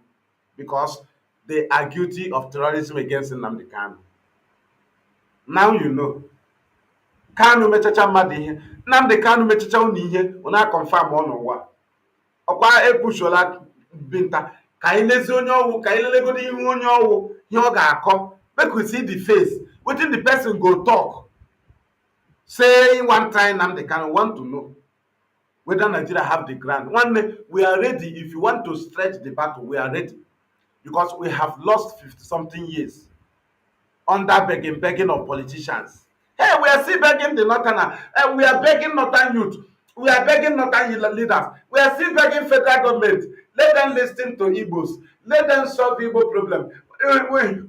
because they are guilty of terrorism against Nnamdi Kanu. Now you know. Kanu mechacha mmadụ ihe. Nnamdi Kanu mechacha unu ihe, una confirm ọnụ ụwa. Ọkwa epushola binta. Ka anyị lezi onye ọwụ, ka anyị lelegodi ihu onye ọwụ, ihe ọ ga-akọ. Make we see the face. Wetin the person go talk. Say one time Nnamdi Kanu want to know whether Nigeria have the grant. One day, we are ready. If you want to stretch the battle, we are ready. Because we have lost 50-something years under begging of politicians. Hey, we are still begging the Northern. We are begging Northern youth. We are begging Northern leaders. We are still begging federal government. Let them listen to Igbos. Let them solve Igbo problem.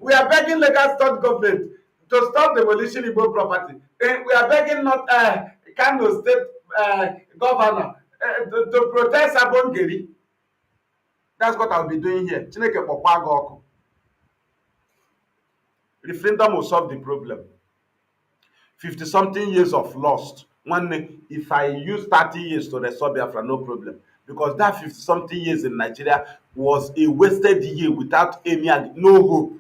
We are begging Lagos state government to stop demolition Igbo property. We are begging Kano state governor to protest Abongeri. That's what I'll be doing here. Chineke kpọkwa gị ọkụ. Referendum will solve the problem. 50-something years of lost. One, if I use 30 years to restore Biafra, no problem. Because that 50-something years in Nigeria was a wasted year without any, no hope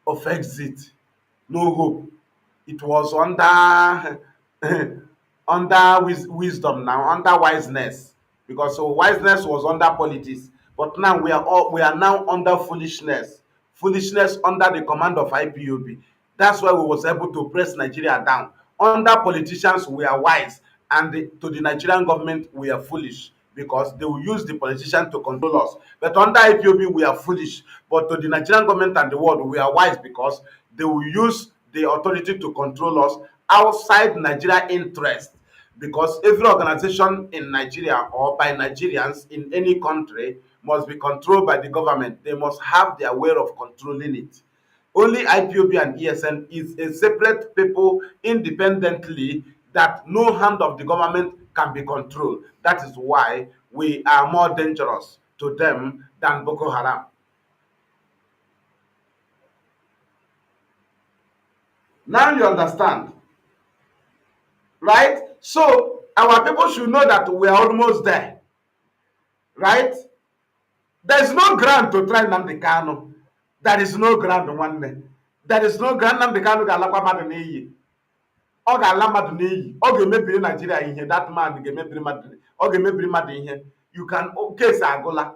of exit. No hope. It was under wisdom now, under wiseness. Because so wiseness was under politics. But now we are now under foolishness. Foolishness under the command of IPOB. That's why we was able to press Nigeria down. Under politicians, we are wise, and to the Nigerian government, we are foolish because they will use the politician to control us. But under IPOB, we are foolish. But to the Nigerian government and the world, we are wise because they will use the authority to control us outside Nigeria interest. Because every organization in Nigeria or by Nigerians in any country must be controlled by the government. They must have their way of controlling it. Only IPOB and ESN is a separate people independently that no hand of the government can be controlled. That is why we are more dangerous to them than Boko Haram. Now you understand, right? So our people should know that we are almost there, right? There is no ground to try Nnamdi Kanu. There is no ground nwanne. There is no ground. Nnamdi Kanu ga-alakwa mmadụ n'iyi. Ọ ga-ala mmadụ n'iyi. Ọ ga-emebiri Nigeria ihe. That man ga-emebiri mmadụ. Ọ ga-emebiri mmadụ ihe. You can case agụla.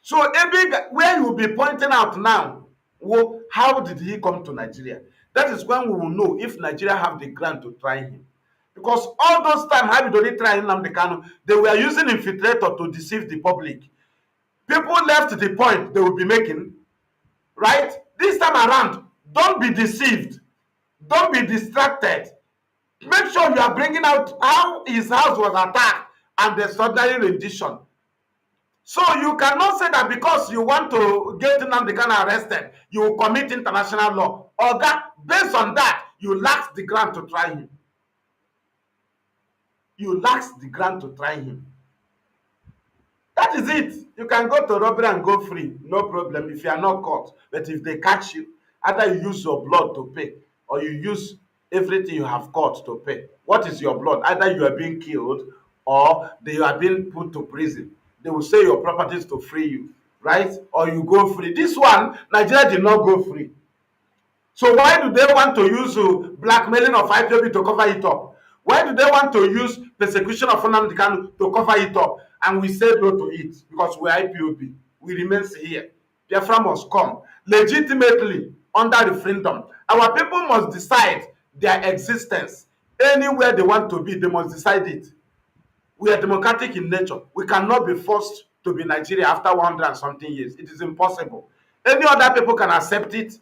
So where you will be pointing out now, well, how did he come to Nigeria? That is when we will know if Nigeria have the ground to try him. Because all those time, how did they try Nnamdi Kanu? They were using infiltrator to deceive the public. People left the point they will be making, right? This time around, don't be deceived. Don't be distracted. Make sure you are bringing out how his house was attacked and the extraordinary rendition. So you cannot say that because you want to get Nnamdi Kanu arrested, you will commit international law. Or that, based on that, you lack the ground to try him. You lack the ground to try him. That is it. You can go to robbery and go free, no problem if you are not caught. But if they catch you, either you use your blood to pay or you use everything you have got to pay. What is your blood? Either you are being killed or they are being put to prison. They will sell your properties to free you, right? Or you go free. This one, Nigeria did not go free. So why do they want to use blackmailing of IPOB to cover it up? Why do they want to use persecution of Nnamdi Kanu to cover it up? And we say no to it because we are IPOB. We remain here. Biafra must come legitimately under referendum. Our people must decide their existence. Anywhere they want to be, they must decide it. We are democratic in nature. We cannot be forced to be Nigeria after 100 and something years. It is impossible. Any other people can accept it,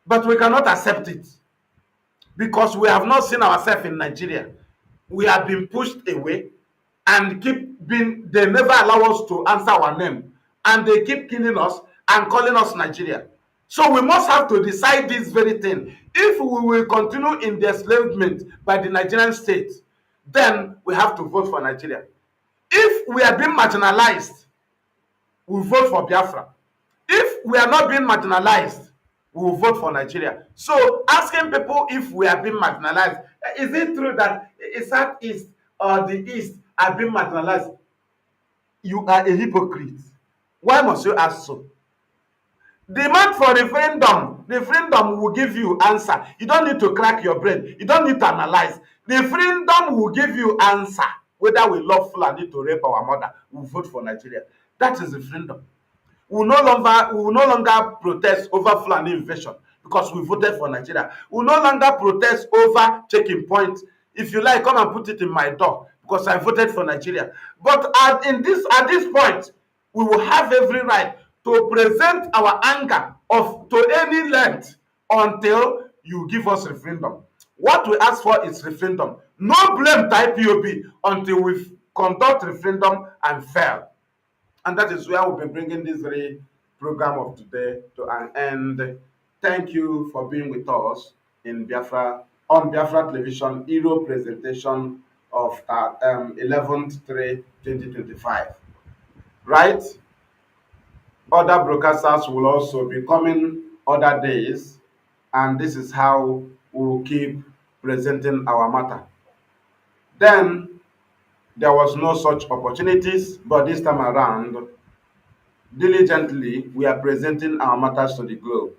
but we cannot accept it because we have not seen ourselves in Nigeria. We have been pushed away and they never allow us to answer our name. And they keep killing us and calling us Nigeria. So we must have to decide this very thing. If we will continue in the enslavement by the Nigerian state, then we have to vote for Nigeria. If we are being marginalized, we vote for Biafra. If we are not being marginalized, we will vote for Nigeria. So asking people if we are being marginalized, is it true that Southeast or the East are being marginalized? You are a hypocrite. Why must you ask so? Demand for referendum. Referendum will give you answer. You don't need to crack your brain. You don't need to analyze. Referendum will give you answer. Whether we love Fulani to rape our mother, we vote for Nigeria. That is referendum. We will no longer protest over Fulani invasion because we voted for Nigeria. We will no longer protest over checking points. If you like, come and put it in my door because I voted for Nigeria. But at this point, we will have every right to present our anger to any length until you give us referendum. What we ask for is referendum. No blame to IPOB until we conduct referendum and fail. And that is where we'll be bringing this very program of today to an end. Thank you for being with us in Biafra on Biafra Television Hero presentation of 11/3/2025. Right? Other broadcasters will also be coming other days, and this is how we'll keep presenting our matter. Then there was no such opportunities, but this time around, diligently, we are presenting our matters to the globe.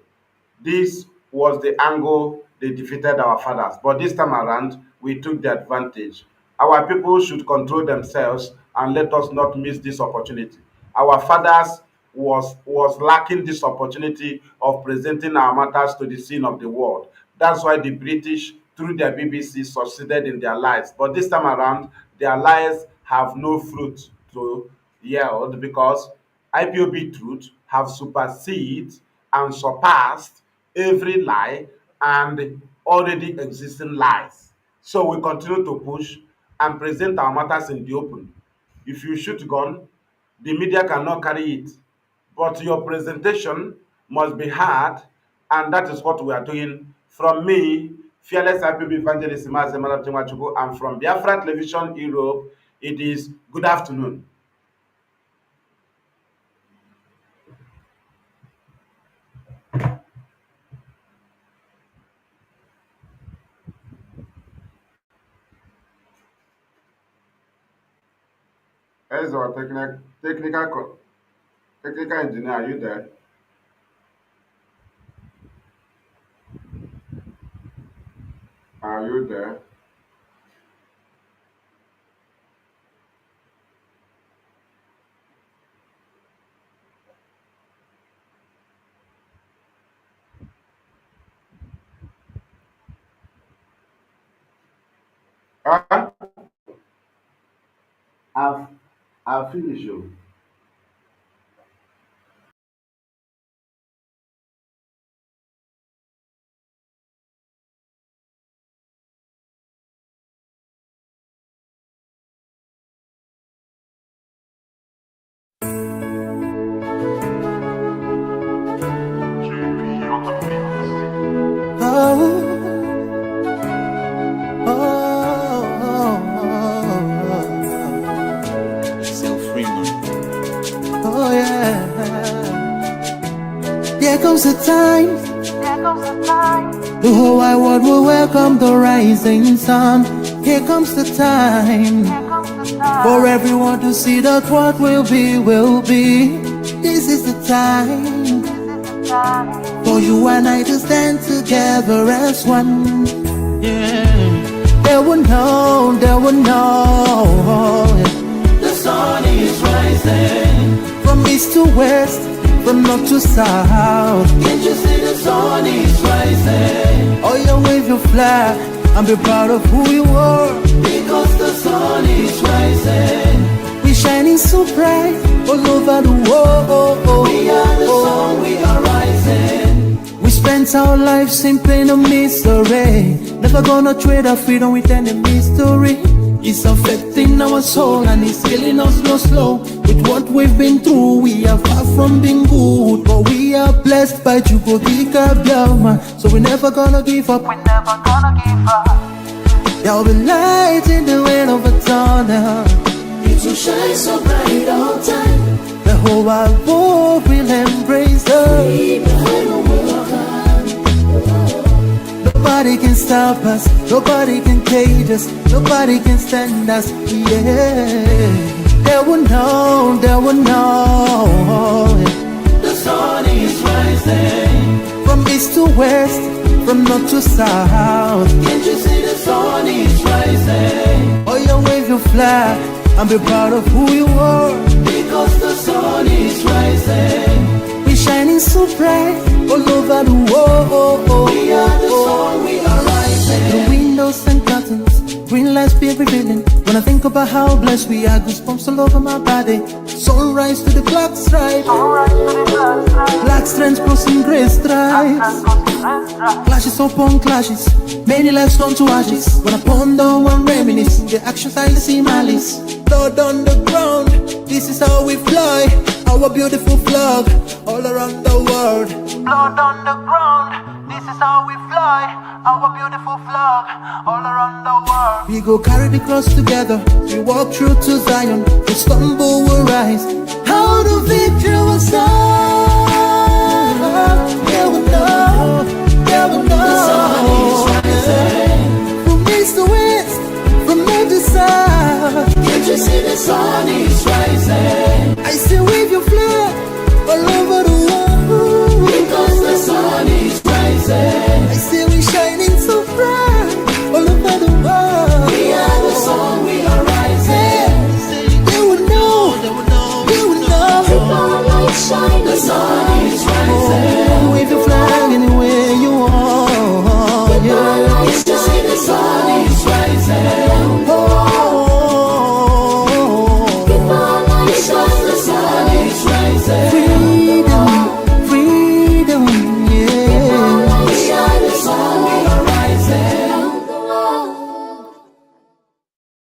This was the angle they defeated our fathers, but this time around, we took the advantage. Our people should control themselves and let us not miss this opportunity. Our fathers was lacking this opportunity of presenting our matters to the scene of the world. That's why the British, through their BBC, succeeded in their lives. But this time around, their lies have no fruit to yield, because IPOB truth have superseded and surpassed every lie and already existing lies. So we continue to push and present our matters in the open. If you shoot gun, the media cannot carry it, but your presentation must be heard, and that is what we are doing. From me, fearless IPOB evangelist Mazi Maduabuchi, and from Biafra Television Europe, it is good afternoon. As our technical engineer, are you there? Are you there? Uh, I've, I've finished you. Oh, oh, yeah. There comes a time. The whole wide world will welcome the rising sun. Here comes the time for everyone to see that what will be, will be. This is the time for you and I to stand together as one. Yeah. They will know, they will know. The sun is rising from east to west, from north to south. Can't you see the sun is rising? Oh, you wave your flag and be proud of who you are, because the sun is rising. We shining so bright all over the world. We are the sun, we are rising. We spent our lives in pain and misery, never gonna trade our freedom with any mystery. It's affecting our soul and it's killing us slow. With what we've been through, we are far from being good, but we are blessed by Chukwu Biafra. So we're never gonna give up. We're never gonna give up. There'll be light in the wind of a tunnel. It will shine so bright all time. The whole wide world will embrace us. Nobody can stop us, nobody can cage us, nobody can stand us, yeah. They will know, they will know. The sun is rising from east to west, from north to south. Can't you see the sun is rising? Oh, you wave your flag and be proud of who you are, because the sun is rising. We're shining so bright all over the world. We are the sun, we are rising. The windows and curtains, green lights be revealing. When I think about how blessed we are, goosebumps all over my body. Sunrise to the black stripe, black strands crossing grey stripes. Clashes upon clashes, many lives turn to ashes. When I ponder and reminisce, the actions I see malice. Blood on the ground, this is how we fly. Our beautiful flag all around the world. Blood on the ground, this is how we fly. Our beautiful flag all around the world. We go carry the cross together. We walk through to Zion. We stumble, we rise. How the victory was done. They will know, they will know. The sun is rising from east to west, from north to south. Can't you see the sun is rising?